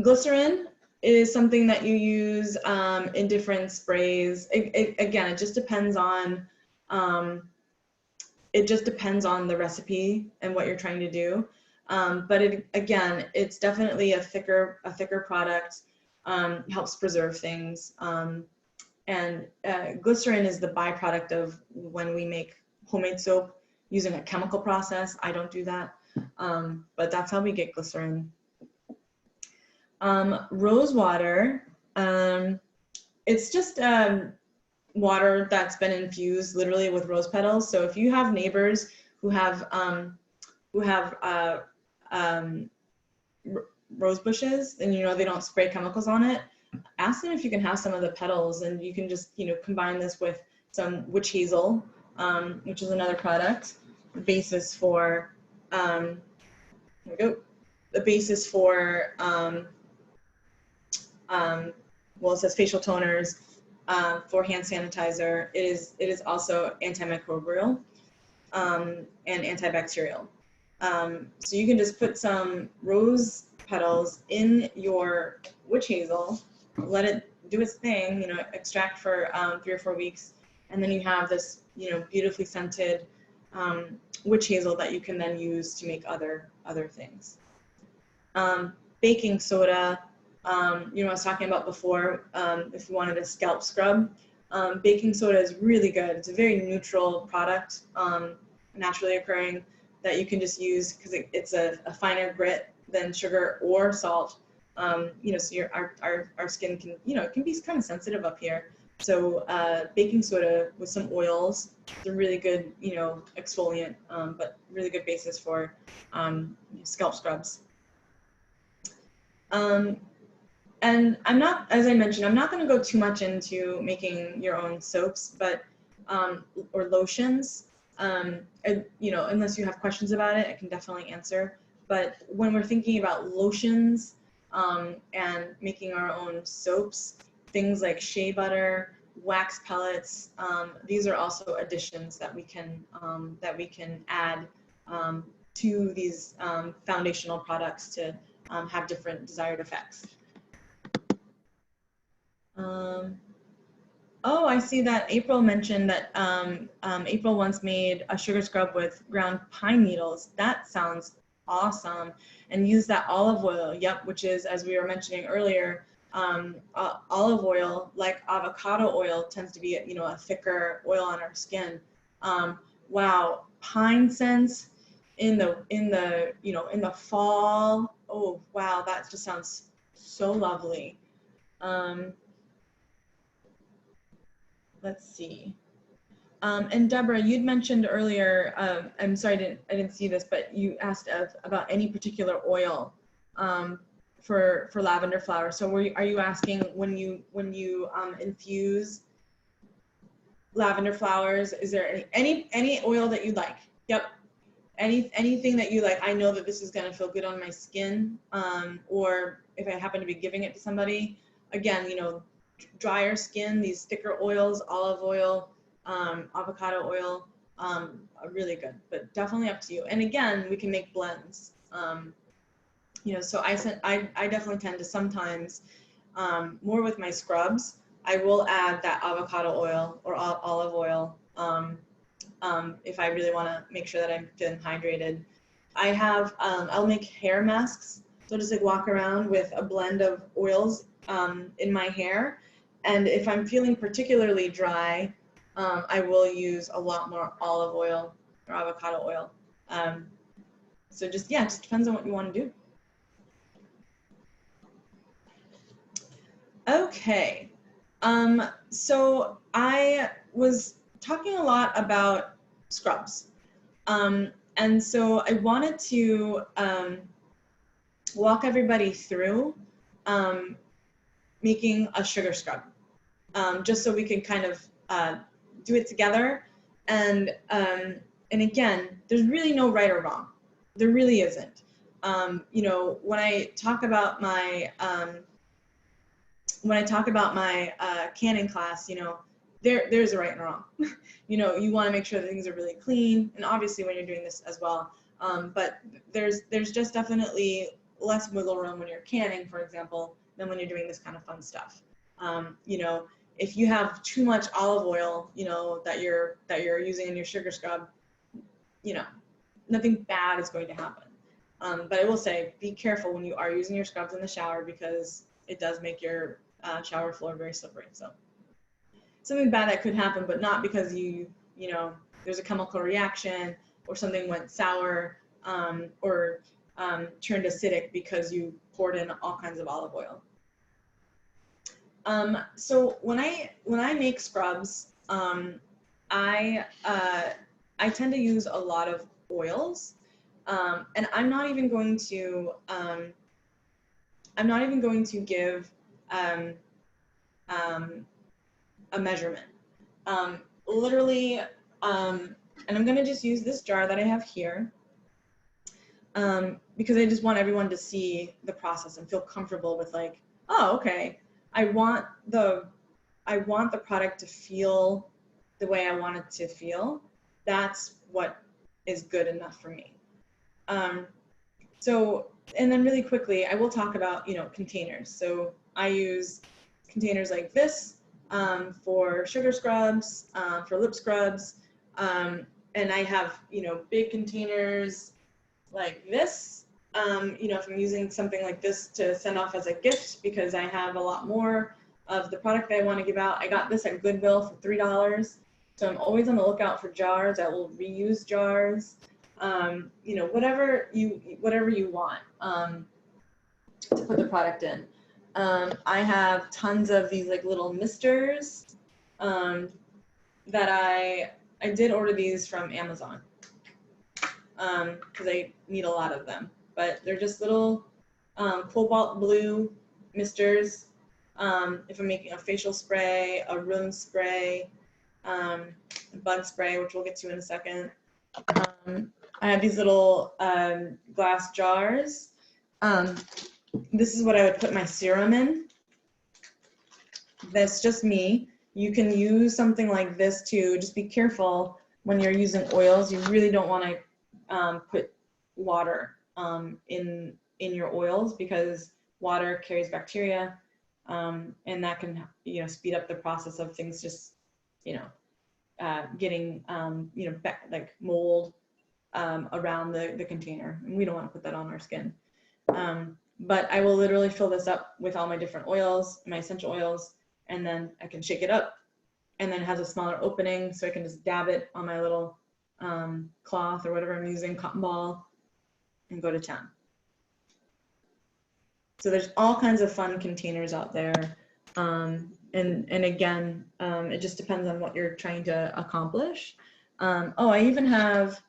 Glycerin is something that you use in different sprays. Again, it just depends on the recipe and what you're trying to do. But again, it's definitely a thicker product. Helps preserve things. And glycerin is the byproduct of when we make homemade soap using a chemical process. I don't do that, but that's how we get glycerin. Rose water, it's just water that's been infused literally with rose petals. So if you have neighbors who have rose bushes and you know they don't spray chemicals on it, ask them if you can have some of the petals, and you can just combine this with some witch hazel, which is another product. The basis for here we go. The basis for well, it says facial toners, for hand sanitizer. It is also antimicrobial and antibacterial. So you can just put some rose petals in your witch hazel, let it do its thing, extract for 3 or 4 weeks, and then you have this, beautifully scented witch hazel that you can then use to make other things. Baking soda, I was talking about before, if you wanted a scalp scrub, baking soda is really good. It's a very neutral product, naturally occurring, that you can just use because it's a finer grit than sugar or salt. So our skin can, it can be kind of sensitive up here. So baking soda with some oils is a really good, exfoliant, but really good basis for scalp scrubs. And I'm not, as I mentioned, I'm not going to go too much into making your own soaps, but or lotions. Unless you have questions about it, I can definitely answer. But when we're thinking about lotions and making our own soaps, things like shea butter, wax pellets, these are also additions that we can add to these foundational products to have different desired effects. Oh, I see that April mentioned that April once made a sugar scrub with ground pine needles. That sounds awesome. And use that olive oil, yep, which is, as we were mentioning earlier, olive oil, like avocado oil, tends to be a thicker oil on our skin. Wow, pine scents in the fall. Oh wow, that just sounds so lovely. Let's see. And Deborah, you'd mentioned earlier, I'm sorry, I didn't see this, but you asked about any particular oil for lavender flower. So are you asking when you infuse lavender flowers, is there any oil that you like? Yep. Anything that you like. I know that this is going to feel good on my skin, or if I happen to be giving it to somebody. Again, drier skin, these thicker oils, olive oil, avocado oil, are really good, but definitely up to you. And again, we can make blends. So I definitely tend to sometimes, more with my scrubs, I will add that avocado oil or olive oil if I really want to make sure that I'm feeling hydrated. I have, I'll make hair masks. So just like walk around with a blend of oils in my hair. And if I'm feeling particularly dry, I will use a lot more olive oil or avocado oil. So just depends on what you want to do. Okay. So I was talking a lot about scrubs. And so I wanted to walk everybody through making a sugar scrub, just so we can kind of do it together. And again, there's really no right or wrong. There really isn't. When I talk about my canning class, there's a right and a wrong. You want to make sure that things are really clean, and obviously when you're doing this as well. But there's just definitely less wiggle room when you're canning, for example, than when you're doing this kind of fun stuff. You know, if you have too much olive oil, you know, that you're using in your sugar scrub, you know, nothing bad is going to happen. But I will say, be careful when you are using your scrubs in the shower, because it does make your shower floor very slippery. So something bad that could happen, but not because you know, there's a chemical reaction or something went sour or turned acidic because you poured in all kinds of olive oil. So when I make scrubs, I tend to use a lot of oils, and I'm not even going to give a measurement. Literally, and I'm gonna just use this jar that I have here, because I just want everyone to see the process and feel comfortable with, like, oh, okay, I want the product to feel the way I want it to feel. That's what is good enough for me. So, and then really quickly, I will talk about, you know, containers. So I use containers like this for sugar scrubs, for lip scrubs, and I have, you know, big containers like this. You know, if I'm using something like this to send off as a gift, because I have a lot more of the product that I want to give out. I got this at Goodwill for $3. So I'm always on the lookout for jars. I will reuse jars. You know, whatever you want to put the product in. I have tons of these like little misters that I did order these from Amazon because I need a lot of them. But they're just little cobalt blue misters. If I'm making a facial spray, a room spray, bug spray, which we'll get to in a second. I have these little glass jars. This is what I would put my serum in. That's just me. You can use something like this too. Just be careful when you're using oils. You really don't want to put water in your oils, because water carries bacteria, and that can, you know, speed up the process of things just, you know, getting, you know, like mold around the container, and we don't want to put that on our skin. But I will literally fill this up with all my different oils, my essential oils, and then I can shake it up, and then it has a smaller opening, so I can just dab it on my little cloth or whatever I'm using, cotton ball, and go to town. So there's all kinds of fun containers out there. And again, it just depends on what you're trying to accomplish. Oh, I even have,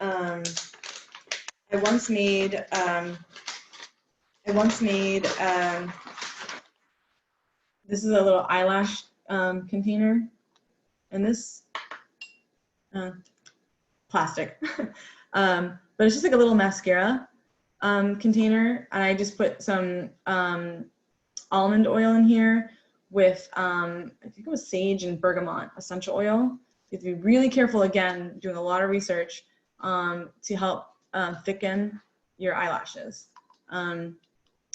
I once made this is a little eyelash container, and this plastic, but it's just like a little mascara container, and I just put some almond oil in here with I think it was sage and bergamot essential oil. You have to be really careful, again, doing a lot of research to help thicken your eyelashes. And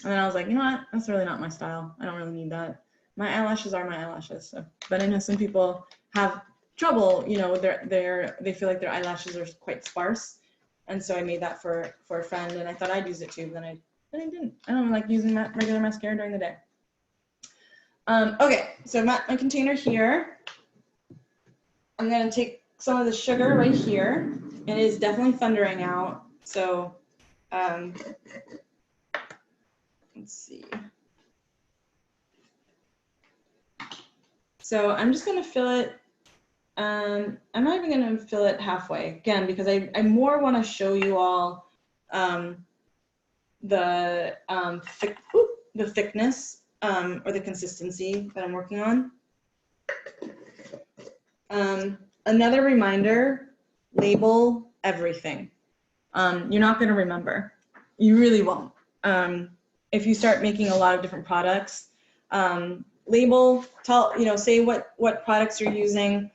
then I was like, you know what, that's really not my style. I don't really need that. My eyelashes are my eyelashes. So, but I know some people have trouble, you know, they feel like their eyelashes are quite sparse. And so I made that for a friend, and I thought I'd use it too, but then I didn't. I don't like using that regular mascara during the day. Okay, so I've got my container here. I'm gonna take some of the sugar right here, and it is definitely thundering out. So let's see. So I'm just gonna fill it. I'm not even gonna fill it halfway, again, because I more want to show you all the thickness or the consistency that I'm working on. Another reminder, label everything. You're not gonna remember. You really won't. If you start making a lot of different products, label, tell, you know, say what products you're using,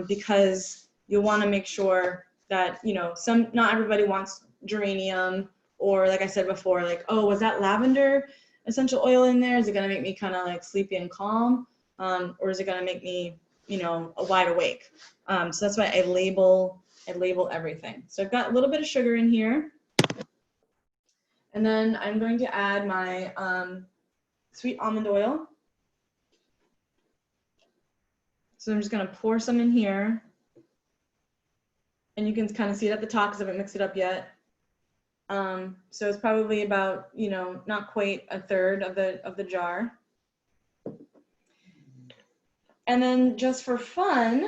because you'll want to make sure that, you know, not everybody wants geranium, or like I said before, like, oh, was that lavender? essential oil in there? Is it gonna make me kind of like sleepy and calm? Or is it gonna make me, you know, wide awake? So that's why I label everything. So I've got a little bit of sugar in here. And then I'm going to add my sweet almond oil. So I'm just gonna pour some in here. And you can kind of see it at the top because I haven't mixed it up yet. So it's probably about, you know, not quite a third of the jar. And then just for fun,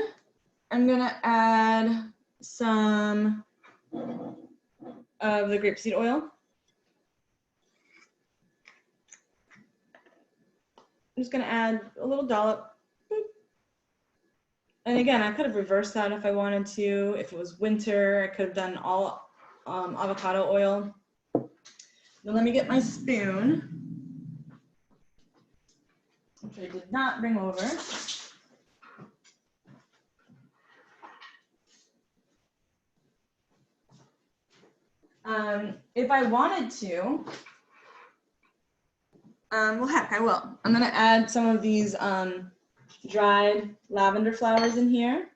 I'm gonna add some of the grapeseed oil. I'm just gonna add a little dollop. And again, I could have reversed that if I wanted to. If it was winter, I could have done all avocado oil. Now let me get my spoon, which I did not bring over. If I wanted to, well, heck, I will. I'm gonna add some of these dried lavender flowers in here,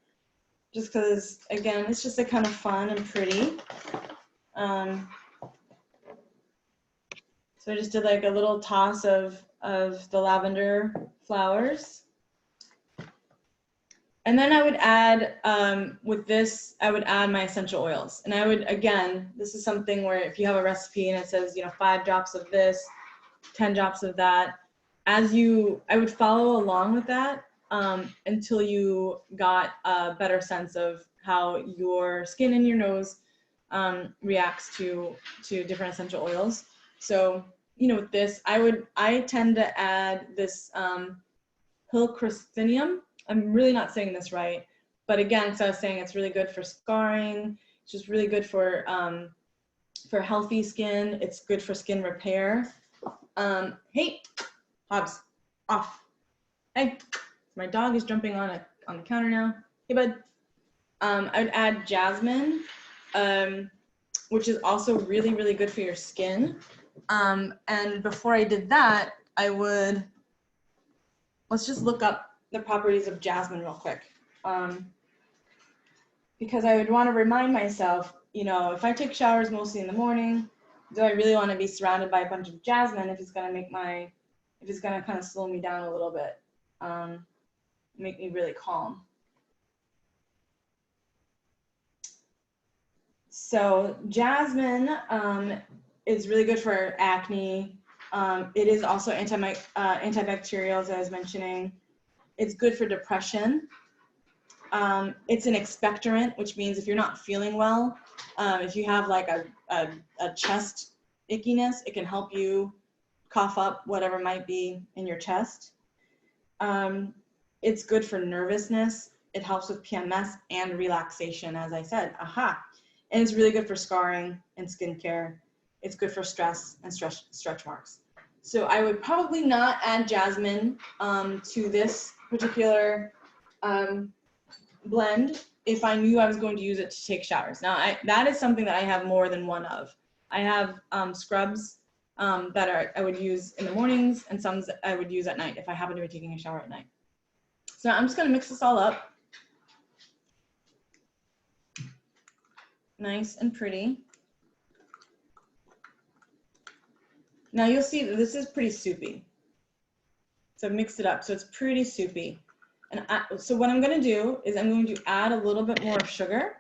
just because, again, it's just like kind of fun and pretty. So I just did like a little toss of the lavender flowers. And then I would add, with this, I would add my essential oils. And I would, again, this is something where if you have a recipe and it says, you know, 5 drops of this, 10 drops of that, I would follow along with that until you got a better sense of how your skin and your nose reacts to different essential oils. So, you know, with this, I tend to add this Hilcrystinium. I'm really not saying this right, but again, so I was saying it's really good for scarring. It's just really good for healthy skin. It's good for skin repair. Hey, Hobbs, off. Hey, my dog is jumping on the counter now. Hey, bud. I would add Jasmine, which is also really, really good for your skin. And before I did that, let's just look up the properties of jasmine real quick. Because I would want to remind myself, you know, if I take showers mostly in the morning, do I really want to be surrounded by a bunch of jasmine if it's going to kind of slow me down a little bit, make me really calm. So jasmine is really good for acne. It is also antibacterial, as I was mentioning. It's good for depression. It's an expectorant, which means if you're not feeling well, if you have like a chest ickiness, it can help you cough up whatever might be in your chest. It's good for nervousness. It helps with PMS and relaxation, as I said. Aha. And it's really good for scarring and skincare. It's good for stress and stretch marks. So I would probably not add jasmine to this particular blend if I knew I was going to use it to take showers. Now, that is something that I have more than one of. I have scrubs that I would use in the mornings and some I would use at night if I happen to be taking a shower at night. So I'm just going to mix this all up. Nice and pretty. Now you'll see that this is pretty soupy. So I've mixed it up, so it's pretty soupy. And so what I'm gonna do is I'm going to add a little bit more sugar,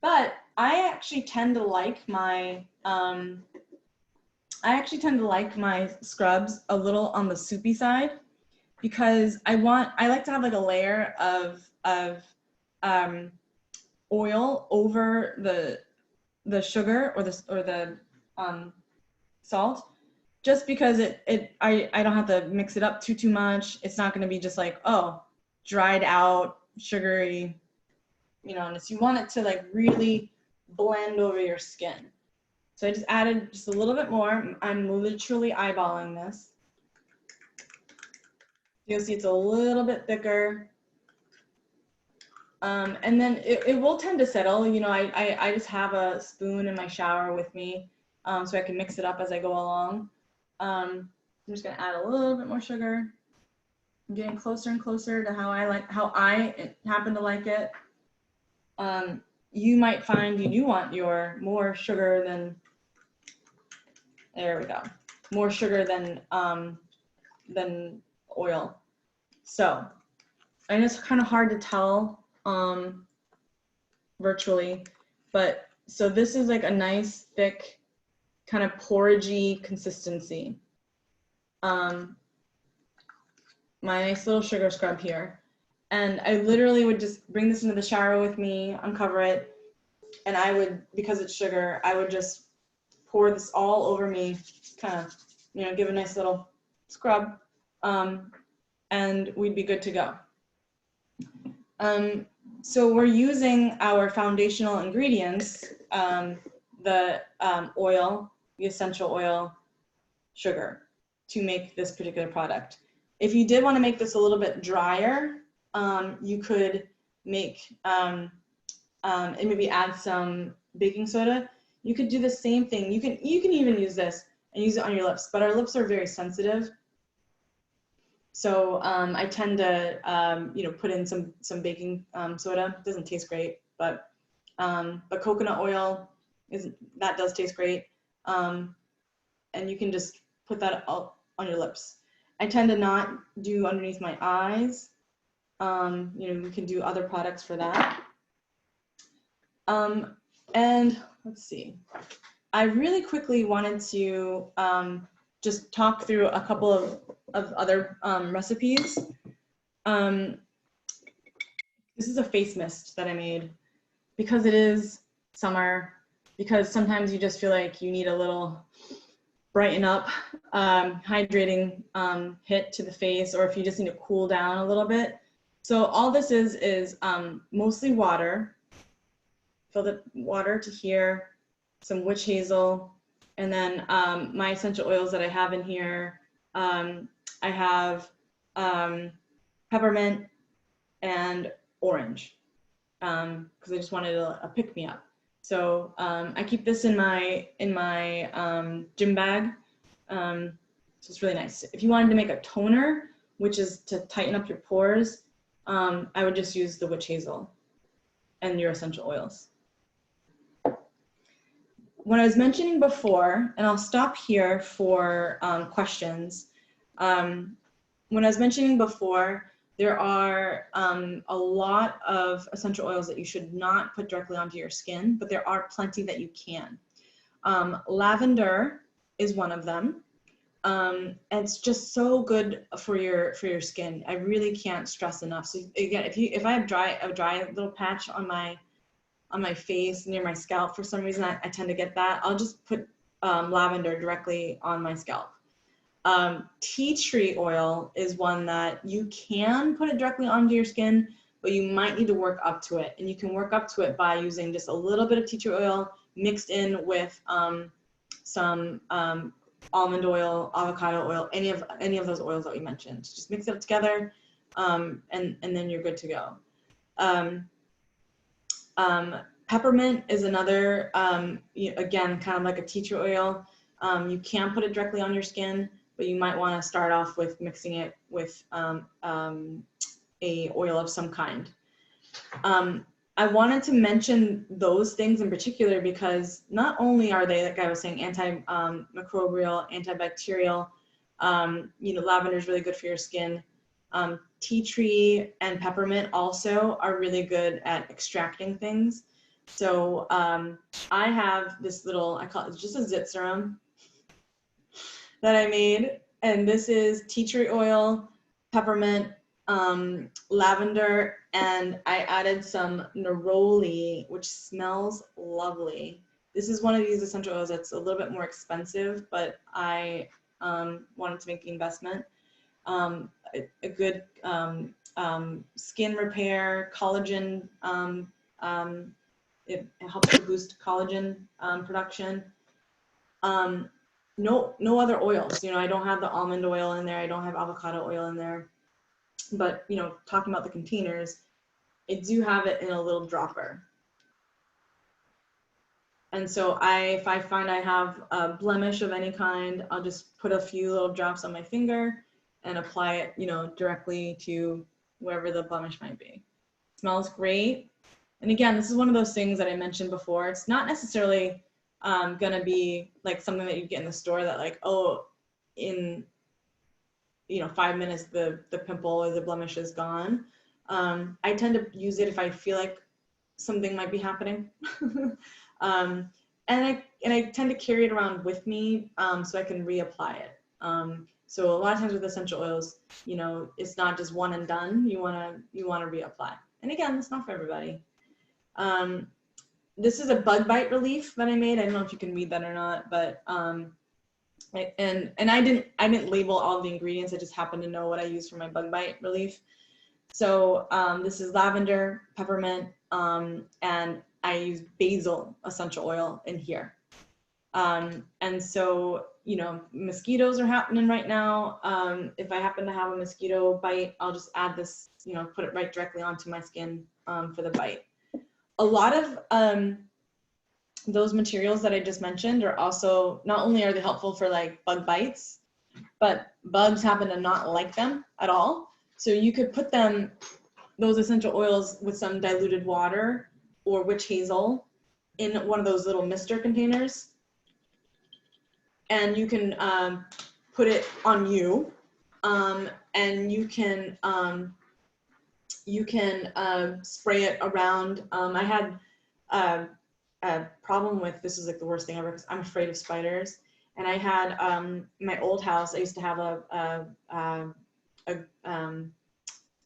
but I actually tend to like my scrubs a little on the soupy side because I like to have like a layer of oil over the sugar or the salt, just because I don't have to mix it up too much. It's not going to be just like, oh, dried out, sugary, you know, unless you want it to like really blend over your skin. So I just added just a little bit more. I'm literally eyeballing this. You'll see it's a little bit thicker. And then it will tend to settle. You know, I just have a spoon in my shower with me so I can mix it up as I go along. I'm just gonna add a little bit more sugar. I'm getting closer and closer to how I happen to like it. You might find you do want your more sugar than, there we go, more sugar than oil. So, and it's kind of hard to tell virtually, but so this is like a nice thick kind of porridgey consistency. My nice little sugar scrub here. And I literally would just bring this into the shower with me, uncover it, and I would, because it's sugar, I would just pour this all over me, kind of, you know, give a nice little scrub, and we'd be good to go. So we're using our foundational ingredients, the oil, the essential oil, sugar, to make this particular product. If you did want to make this a little bit drier, you could make, and maybe add some baking soda. You could do the same thing. You can even use this and use it on your lips, but our lips are very sensitive. So I tend to, you know, put in some baking soda. It doesn't taste great, but coconut oil that does taste great. And you can just put that all on your lips. I tend to not do underneath my eyes. You know, you can do other products for that. And let's see. I really quickly wanted to just talk through a couple of other recipes. This is a face mist that I made because it is summer, because sometimes you just feel like you need a little brighten up, hydrating hit to the face, or if you just need to cool down a little bit. So all this is mostly water. Fill the water to here, some witch hazel, and then my essential oils that I have in here. I have peppermint and orange, because I just wanted a pick-me-up. So I keep this in my gym bag. So it's really nice. If you wanted to make a toner, which is to tighten up your pores, I would just use the witch hazel and your essential oils. When I was mentioning before, and I'll stop here for questions. When I was mentioning before, there are a lot of essential oils that you should not put directly onto your skin, but there are plenty that you can. Lavender is one of them. It's just so good for your skin. I really can't stress enough. So again, if I have a dry little patch on my face near my scalp, for some reason I tend to get that, I'll just put lavender directly on my scalp. Tea tree oil is one that you can put it directly onto your skin, but you might need to work up to it. And you can work up to it by using just a little bit of tea tree oil mixed in with some almond oil, avocado oil, any of those oils that we mentioned. Just mix it up together, and then you're good to go. Peppermint is another, again, kind of like a tea tree oil. You can put it directly on your skin, but you might want to start off with mixing it with a oil of some kind. I wanted to mention those things in particular because not only are they, like I was saying, antimicrobial, antibacterial, lavender is really good for your skin. Tea tree and peppermint also are really good at extracting things. So I have this little, I call it just a zit serum that I made, and this is tea tree oil, peppermint, lavender, and I added some neroli, which smells lovely. This is one of these essential oils that's a little bit more expensive, but I wanted to make the investment. A good skin repair, collagen, it helps to boost collagen production. No other oils. I don't have the almond oil in there. I don't have avocado oil in there. But, talking about the containers, I do have it in a little dropper. And so if I find I have a blemish of any kind, I'll just put a few little drops on my finger and apply it, you know, directly to wherever the blemish might be. Smells great. And again, this is one of those things that I mentioned before. It's not necessarily gonna be like something that you get in the store that like, oh, in 5 minutes the pimple or the blemish is gone. I tend to use it if I feel like something might be happening. And I tend to carry it around with me so I can reapply it. So a lot of times with essential oils, you know, it's not just one and done. You wanna reapply. And again, it's not for everybody. This is a bug bite relief that I made. I don't know if you can read that or not, but I didn't label all the ingredients. I just happened to know what I use for my bug bite relief. So this is lavender, peppermint, and I use basil essential oil in here. And so, you know, mosquitoes are happening right now. If I happen to have a mosquito bite, I'll just add this, you know, put it right directly onto my skin for the bite. A lot of those materials that I just mentioned are also, not only are they helpful for like bug bites, but bugs happen to not like them at all. So you could put those essential oils with some diluted water or witch hazel in one of those little mister containers. And you can put it on you, and you can spray it around. I had a problem with, this is like the worst thing ever because I'm afraid of spiders. And I had my old house, I used to have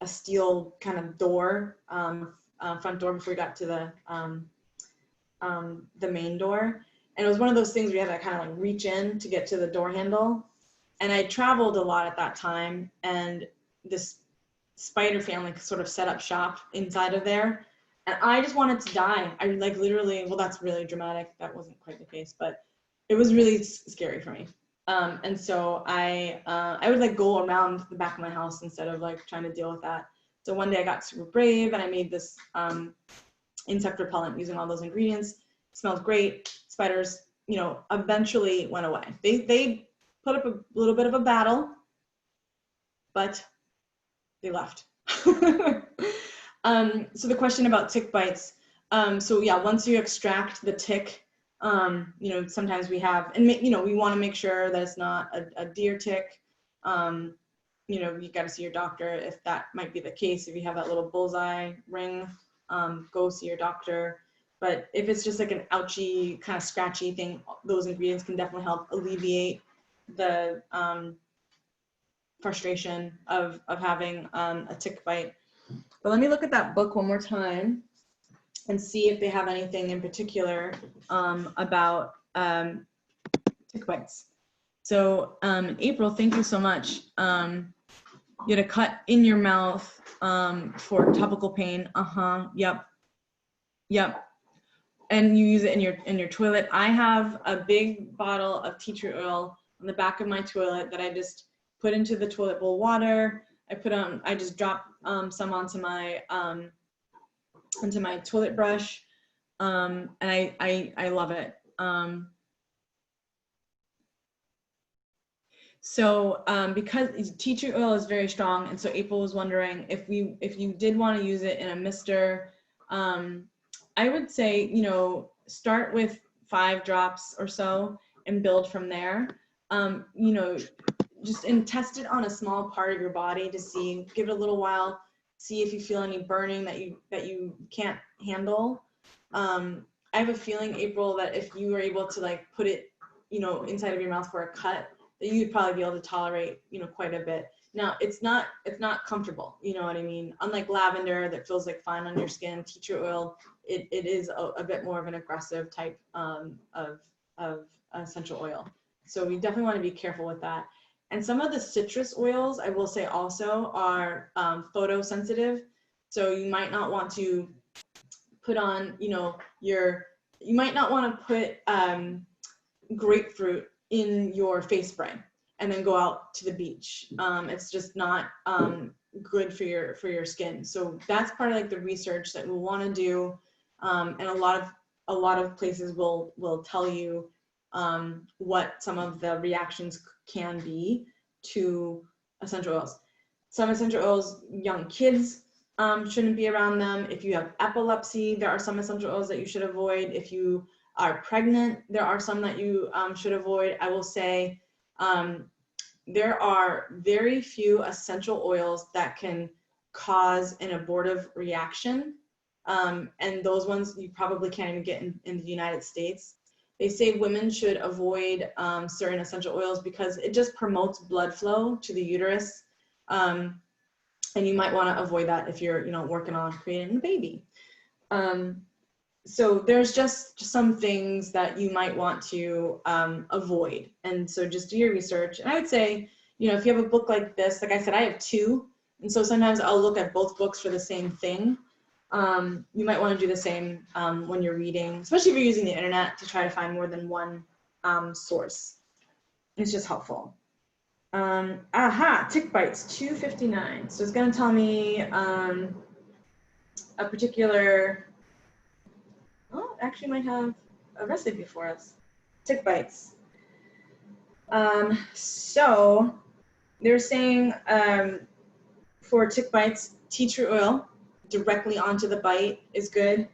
a steel kind of door, front door before we got to the main door. And it was one of those things where you had to kind of like reach in to get to the door handle. And I traveled a lot at that time, and this spider family sort of set up shop inside of there. And I just wanted to die. I like literally, well, that's really dramatic. That wasn't quite the case, but it was really scary for me. And so I would like go around the back of my house instead of like trying to deal with that. So one day I got super brave and I made this insect repellent using all those ingredients. It smells great. Spiders, you know, eventually went away. They put up a little bit of a battle, but they left. So the question about tick bites. So yeah, once you extract the tick, you know, sometimes we have, and you know, we want to make sure that it's not a deer tick. You know, you got to see your doctor if that might be the case. If you have that little bullseye ring, go see your doctor. But if it's just like an ouchy, kind of scratchy thing, those ingredients can definitely help alleviate the frustration of having a tick bite. But let me look at that book one more time and see if they have anything in particular about tick bites. So April, thank you so much. You had a cut in your mouth for topical pain. Yep. And you use it in your toilet. I have a big bottle of tea tree oil on the back of my toilet that I just put into the toilet bowl water. I just drop some onto my toilet brush, and I love it. So because tea tree oil is very strong, and so April was wondering if you did want to use it in a mister, I would say, you know, start with 5 drops or so and build from there. You know, and test it on a small part of your body to see, give it a little while, see if you feel any burning that you can't handle. I have a feeling, April, that if you were able to like put it, you know, inside of your mouth for a cut, that you'd probably be able to tolerate, you know, quite a bit. Now, it's not comfortable, you know what I mean? Unlike lavender that feels like fine on your skin, tea tree oil, it is a bit more of an aggressive type of essential oil. So we definitely want to be careful with that. And some of the citrus oils, I will say also, are photosensitive. So you might not want to put on, you know, you might not want to put grapefruit in your face spray and then go out to the beach. It's just not good for your skin. So that's part of like the research that we'll want to do. And a lot of a lot of places will tell you what some of the reactions can be to essential oils. Some essential oils, young kids shouldn't be around them. If you have epilepsy, there are some essential oils that you should avoid. If you are pregnant, there are some that you should avoid. I will say there are very few essential oils that can cause an abortive reaction. And those ones you probably can't even get in the United States. They say women should avoid certain essential oils because it just promotes blood flow to the uterus. And you might want to avoid that if you're, working on creating a baby. So there's just some things that you might want to avoid. And so just do your research. And I would say, if you have a book like this, like I said, I have 2. And so sometimes I'll look at both books for the same thing. You might want to do the same when you're reading, especially if you're using the internet to try to find more than one source. It's just helpful. Tick bites, 259. So it's going to tell me a particular, actually might have a recipe for us. Tick bites. So they're saying for tick bites, tea tree oil directly onto the bite is good.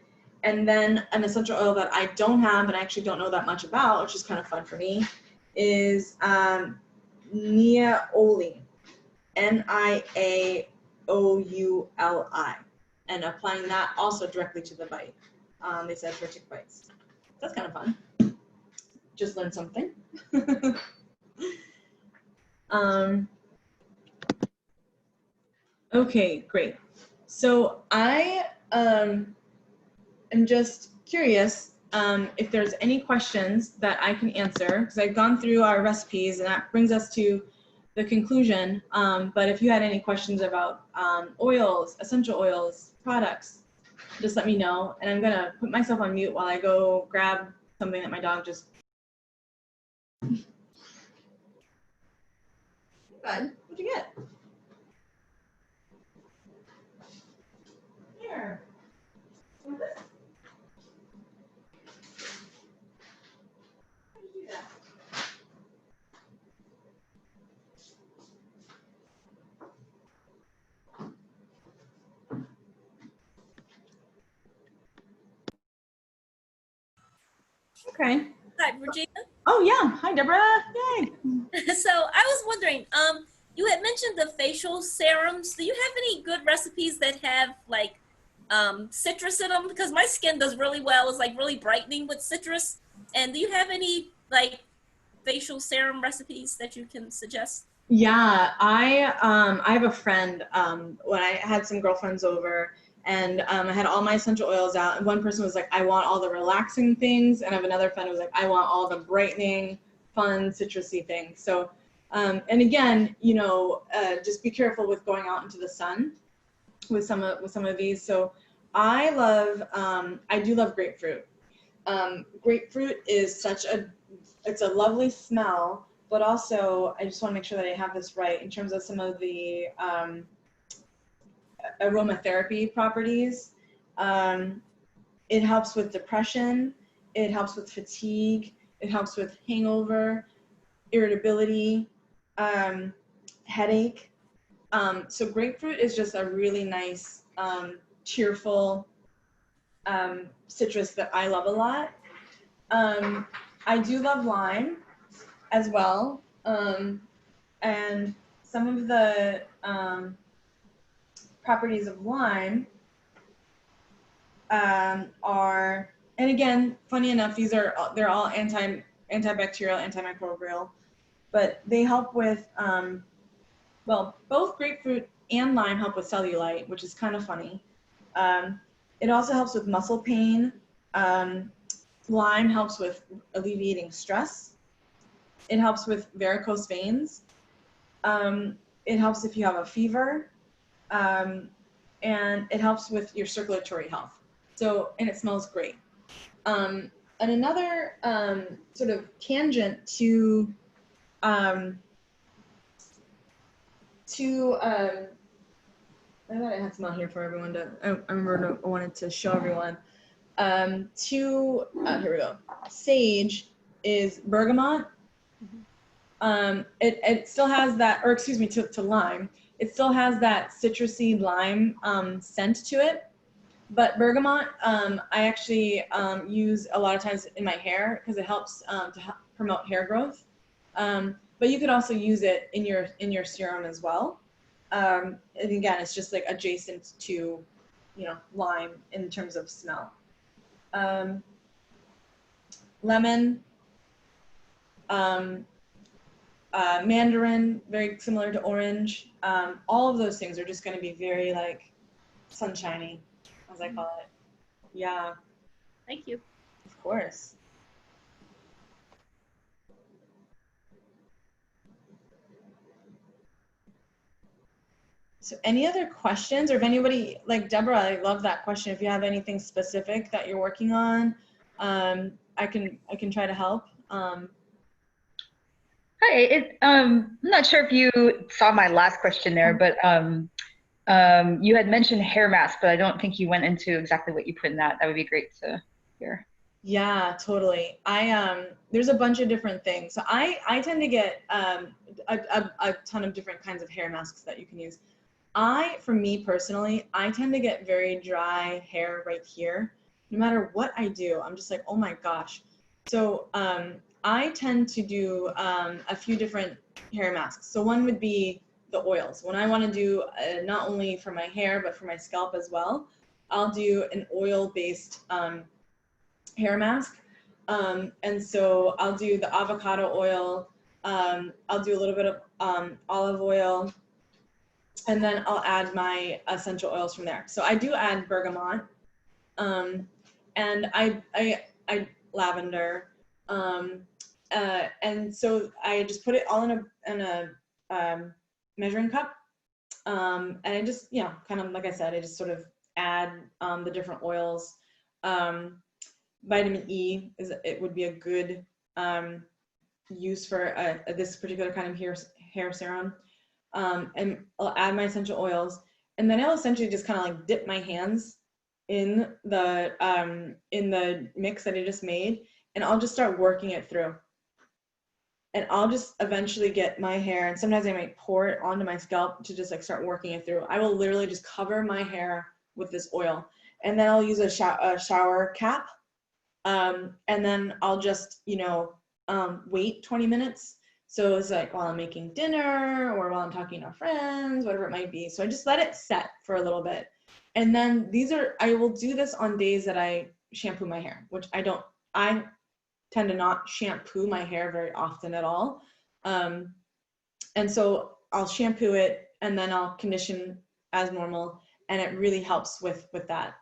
And then an essential oil that I don't have and I actually don't know that much about, which is kind of fun for me, is Neroli, Niaouli, and applying that also directly to the bite. They said for tick bites. That's kind of fun. Just learned something. Okay, great. So I am just curious if there's any questions that I can answer, because I've gone through our recipes and that brings us to the conclusion. But if you had any questions about oils, essential oils, products, just let me know. And I'm gonna put myself on mute while I go grab something that my dog just. Good. What'd you get? Here. Want this? How did you do that? Okay. Hi, Regina. Oh yeah. Hi, Deborah. Yay. So I was wondering, you had mentioned the facial serums. Do you have any good recipes that have like citrus in them? Because my skin does really well. It's like really brightening with citrus. And do you have any like facial serum recipes that you can suggest? Yeah, I have a friend, when I had some girlfriends over and I had all my essential oils out and one person was like, I want all the relaxing things. And I have another friend who was like, I want all the brightening, fun, citrusy things. So, and again, just be careful with going out into the sun with some of these. So I do love grapefruit. Grapefruit is it's a lovely smell, but also I just want to make sure that I have this right in terms of some of the aromatherapy properties. It helps with depression, it helps with fatigue, it helps with hangover, irritability, headache. So grapefruit is just a really nice, cheerful citrus that I love a lot. I do love lime as well. And some of the properties of lime are, and again, funny enough, they're all antibacterial, antimicrobial, but they help with, both grapefruit and lime help with cellulite, which is kind of funny. It also helps with muscle pain. Lime helps with alleviating stress. It helps with varicose veins. It helps if you have a fever. And it helps with your circulatory health. So, and it smells great. And another sort of tangent to I thought I had some out here for everyone I wanted to show everyone. Here we go. Sage is bergamot. It still has that, or excuse me, to lime. It still has that citrusy lime scent to it. But bergamot, I actually use a lot of times in my hair because it helps to promote hair growth. But you could also use it in your serum as well. And again, it's just like adjacent to, lime in terms of smell. Lemon, mandarin, very similar to orange. All of those things are just going to be very like sunshiny, as I call it. Yeah. Thank you. Of course. So any other questions, or if anybody, like Deborah, I love that question. If you have anything specific that you're working on, I can try to help. Hi, I'm not sure if you saw my last question there, but you had mentioned hair mask, but I don't think you went into exactly what you put in that. That would be great to hear. Yeah, totally. There's a bunch of different things. So I tend to get a ton of different kinds of hair masks that you can use. For me personally, I tend to get very dry hair right here. No matter what I do, I'm just like, oh my gosh. So I tend to do a few different hair masks. So one would be the oils. When I want to do not only for my hair, but for my scalp as well, I'll do an oil-based hair mask. And so I'll do the avocado oil. I'll do a little bit of olive oil. And then I'll add my essential oils from there. So I do add bergamot, and I lavender, and so I just put it all in a measuring cup, and I just kind of like I said, I just sort of add the different oils. Vitamin E would be a good use for this particular kind of hair serum. And I'll add my essential oils, and then I'll essentially just kind of like dip my hands in the mix that I just made, and I'll just start working it through. And I'll just eventually get my hair, and sometimes I might pour it onto my scalp to just like start working it through. I will literally just cover my hair with this oil, and then I'll use a shower cap, and then I'll just wait 20 minutes. So it's like while I'm making dinner or while I'm talking to friends, whatever it might be. So I just let it set for a little bit. And then I will do this on days that I shampoo my hair, which I tend to not shampoo my hair very often at all. And so I'll shampoo it and then I'll condition as normal. And it really helps with that.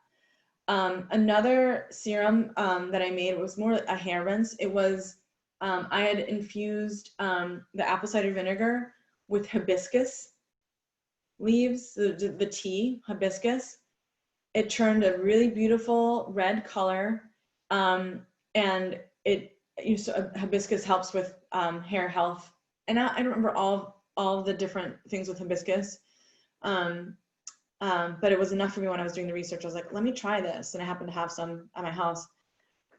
Another serum that I made was more a hair rinse. It was, I had infused the apple cider vinegar with hibiscus leaves, the tea, hibiscus. It turned a really beautiful red color, and hibiscus helps with hair health. And I don't remember all the different things with hibiscus, but it was enough for me when I was doing the research. I was like, let me try this, and I happened to have some at my house.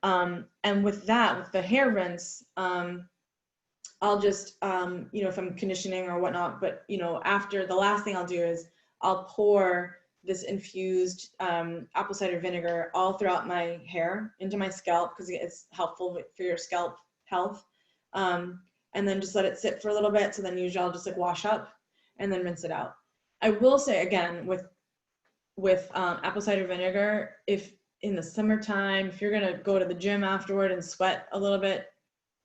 And with the hair rinse, I'll just, if I'm conditioning or whatnot, but, after, the last thing I'll do is I'll pour this infused apple cider vinegar all throughout my hair into my scalp because it's helpful for your scalp health. And then just let it sit for a little bit. So then usually I'll just like wash up and then rinse it out. I will say again, with apple cider vinegar, if in the summertime, if you're gonna go to the gym afterward and sweat a little bit,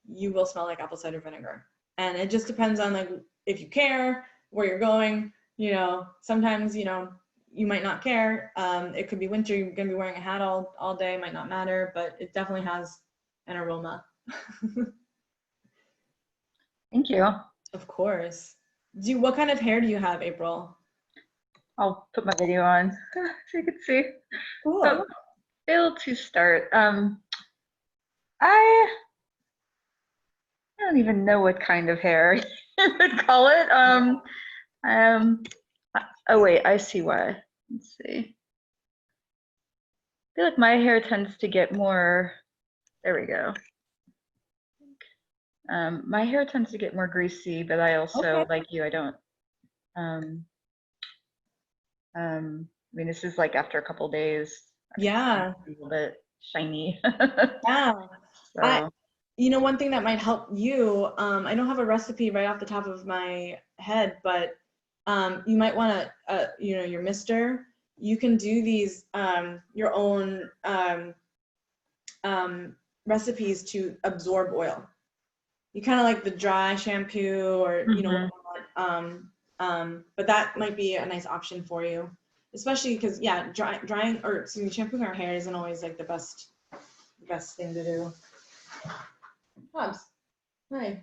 you will smell like apple cider vinegar. And it just depends on like if you care, where you're going. Sometimes you might not care. It could be winter, you're gonna be wearing a hat all day, might not matter, but it definitely has an aroma. Thank you. Of course. What kind of hair do you have, April? I'll put my video on so you can see. Cool. So, to start, I don't even know what kind of hair you would call it. Oh wait, I see why. Let's see. feel like my hair tends to get more, there we go. My hair tends to get more greasy, but I also, Okay. like you, I don't, I mean, this is like after a couple days, Yeah. a little bit shiny. Yeah. So, One thing that might help you, I don't have a recipe right off the top of my head, but you might want to, your mister, you can do these, your own recipes to absorb oil. You kind of like the dry shampoo or, whatnot. But that might be a nice option for you, especially because, yeah, drying or shampooing our hair isn't always like the best thing to do. Hobbs, hi.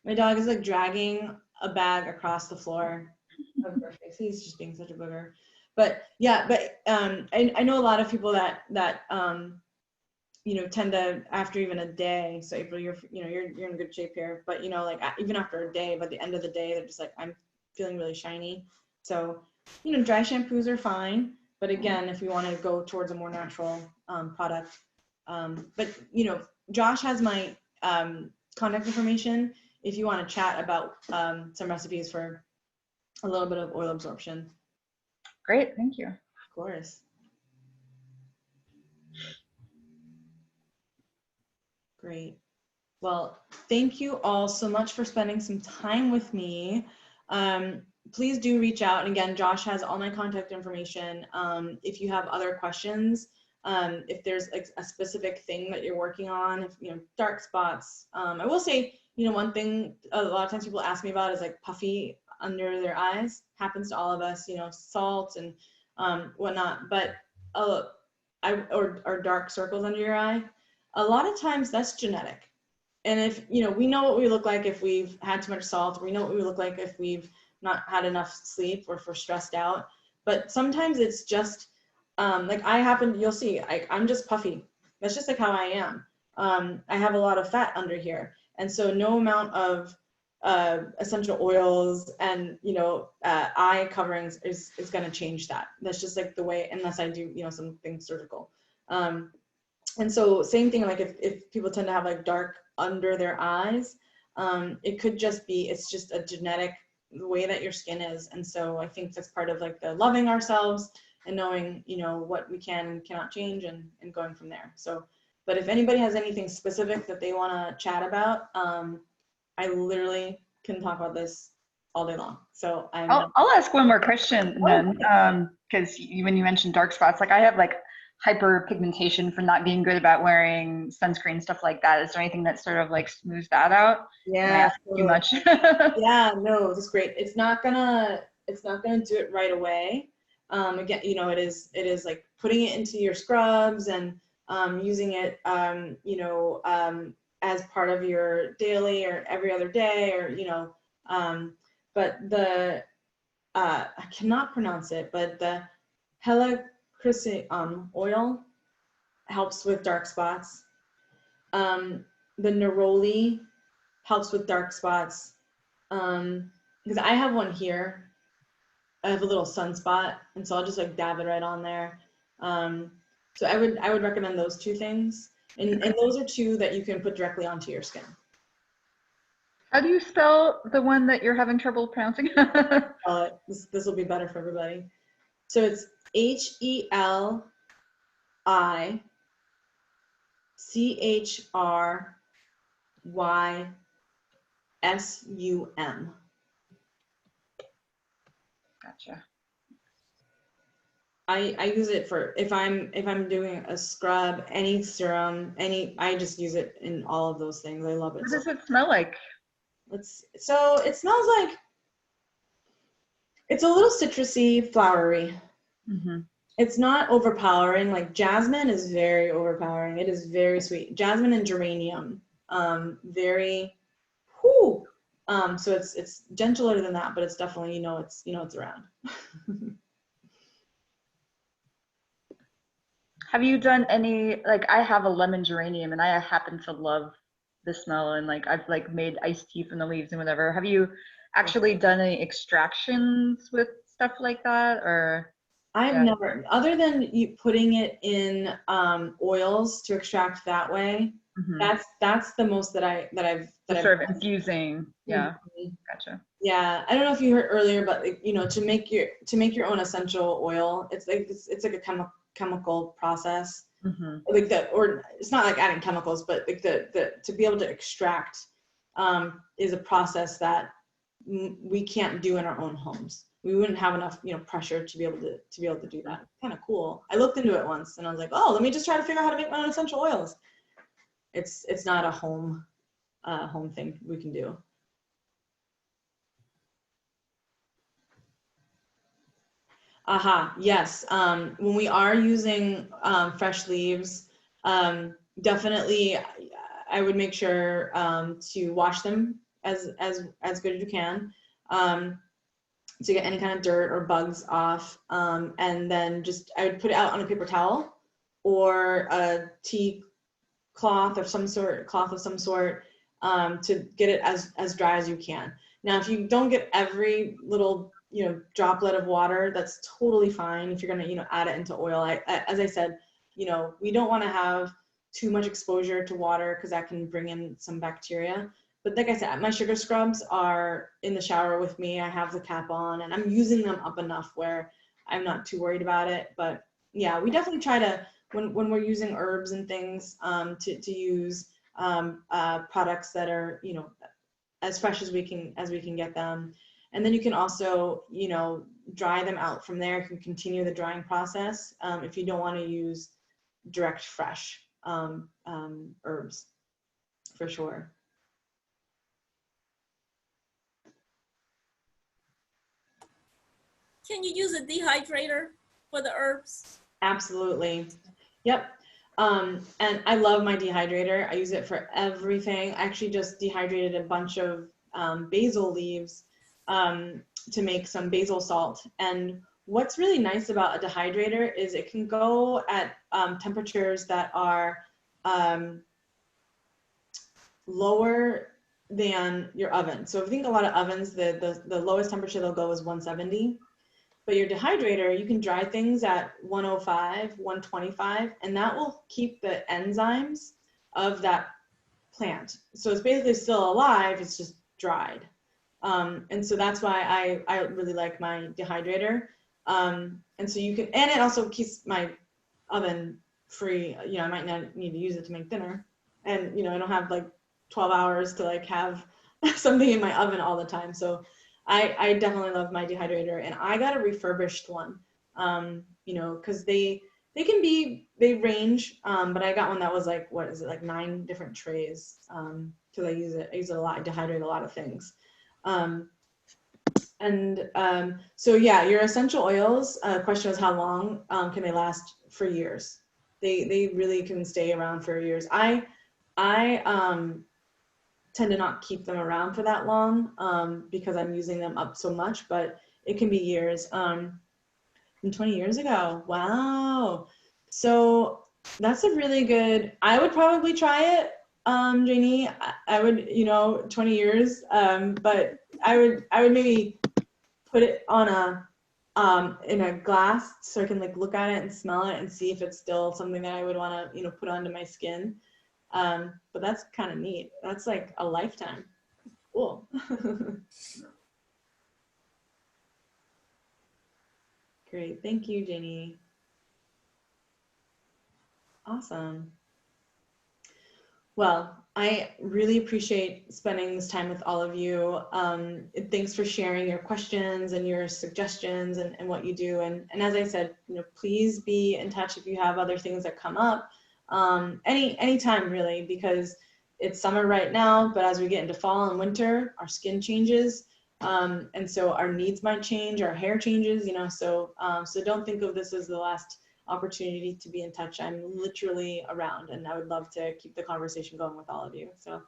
My dog is like dragging a bag across the floor of her face. He's just being such a booger. But yeah, I know a lot of people that tend to, after even a day. So April, you're in good shape here. But like even after a day, by the end of the day, they're just like, I'm feeling really shiny. So dry shampoos are fine. But again, if you want to go towards a more natural product, but Josh has my contact information if you want to chat about some recipes for a little bit of oil absorption. great, thank you. Of course. Great. Well, thank you all so much for spending some time with me. Please do reach out. And again, Josh has all my contact information. If you have other questions, if there's a specific thing that you're working on, if dark spots. I will say, one thing a lot of times people ask me about is like puffy under their eyes. Happens to all of us, salt and whatnot. But or dark circles under your eye. A lot of times that's genetic. And if, we know what we look like if we've had too much salt, we know what we look like if we've not had enough sleep or if we're stressed out. But sometimes it's just, like you'll see, I'm just puffy. That's just like how I am. I have a lot of fat under here. And so no amount of essential oils and, eye coverings is going to change that. That's just like the way, unless I do, something surgical. And so same thing, like if people tend to have like dark under their eyes, it could just be, it's just a genetic way that your skin is. And so I think that's part of like the loving ourselves and knowing, what we can and cannot change and going from there. So, but if anybody has anything specific that they want to chat about, I literally can talk about this all day long. So I'll ask one more question then, because when you mentioned dark spots, like I have like hyperpigmentation from not being good about wearing sunscreen, stuff like that. Is there anything that sort of like smooths that out? Yeah, too much. Yeah, no, that's great. It's not gonna do it right away. Again, it is like putting it into your scrubs and using it, as part of your daily or every other day, or but the I cannot pronounce it, but the Grapeseed oil helps with dark spots. The Neroli helps with dark spots. Because I have one here. I have a little sunspot, and so I'll just like dab it right on there. So I would recommend those two things, and those are two that you can put directly onto your skin. How do you spell the one that you're having trouble pronouncing? This will be better for everybody. So it's HELICHRYSUM. Gotcha. I use it for if I'm doing a scrub, any serum, I just use it in all of those things. I love it. What does it smell like? So it smells like, it's a little citrusy, flowery. Mm-hmm. It's not overpowering. Like jasmine is very overpowering. It is very sweet. Jasmine and geranium, very, whoo. So it's gentler than that, but it's definitely, it's around. Have you done any, like I have a lemon geranium and I happen to love the smell, and like I've like made iced tea from the leaves and whatever. Have you actually done any extractions with stuff like that, or? I've Yeah. never, other than you putting it in oils to extract that way. Mhm. That's the most that I've Just sort of infusing. Yeah. Mhm. Gotcha. Yeah, I don't know if you heard earlier, but like, you know, to make your own essential oil, it's like a chemical process. Mhm. Like or it's not like adding chemicals, but like the to be able to extract is a process that we can't do in our own homes. We wouldn't have enough, you know, pressure to be able to do that. Kind of cool. I looked into it once and I was like, oh, let me just try to figure out how to make my own essential oils. It's not a home thing we can do. Aha, yes. When we are using fresh leaves, definitely I would make sure to wash them as good as you can, to get any kind of dirt or bugs off. And then just I would put it out on a paper towel or a tea cloth of some sort, to get it as dry as you can. Now, if you don't get every little, you know, droplet of water, that's totally fine. If you're gonna, you know, add it into oil, as I said, you know, we don't want to have too much exposure to water because that can bring in some bacteria. But like I said, my sugar scrubs are in the shower with me. I have the cap on and I'm using them up enough where I'm not too worried about it. But yeah, we definitely try to, when we're using herbs and things, to use products that are, you know, as fresh as we can get them. And then you can also, you know, dry them out from there. You can continue the drying process if you don't want to use direct fresh herbs, for sure. Can you use a dehydrator for the herbs? Absolutely. Yep. And I love my dehydrator. I use it for everything. I actually just dehydrated a bunch of basil leaves to make some basil salt. And what's really nice about a dehydrator is it can go at temperatures that are lower than your oven. So if you think a lot of ovens, the lowest temperature they'll go is 170. But your dehydrator, you can dry things at 105, 125, and that will keep the enzymes of that plant. So it's basically still alive, it's just dried. And so that's why I really like my dehydrator. And so you can, and it also keeps my oven free. You know, I might not need to use it to make dinner. And, you know, I don't have like 12 hours to like have something in my oven all the time. So I definitely love my dehydrator, and I got a refurbished one, you know, because they range, but I got one that was like, what is it, like 9 different trays, because I use it a lot. I dehydrate a lot of things. So yeah, your essential oils, question was how long can they last? For years. They really can stay around for years. I tend to not keep them around for that long because I'm using them up so much, but it can be years. From 20 years ago. Wow. So that's a really good, I would probably try it, Janie. I would, you know, 20 years, but I would maybe put it on in a glass so I can like look at it and smell it and see if it's still something that I would want to, you know, put onto my skin. But that's kind of neat. That's like a lifetime. Cool. Great. Thank you, Jenny. Awesome. Well, I really appreciate spending this time with all of you. Thanks for sharing your questions and your suggestions and what you do. And as I said, you know, please be in touch if you have other things that come up. Anytime really, because it's summer right now, but as we get into fall and winter, our skin changes. And so our needs might change, our hair changes, you know, so don't think of this as the last opportunity to be in touch. I'm literally around and I would love to keep the conversation going with all of you. So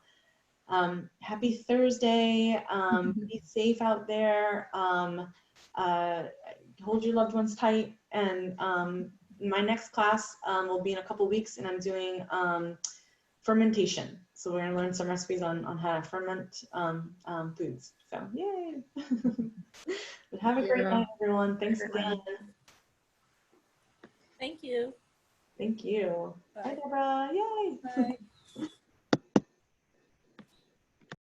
happy Thursday. Be safe out there. Hold your loved ones tight. And my next class will be in a couple weeks, and I'm doing fermentation. So we're gonna learn some recipes on how to ferment foods. So yay. But have a great night, everyone. Thanks again. Thank you. Thank you. Bye, Bye. Deborah. Yay. Bye.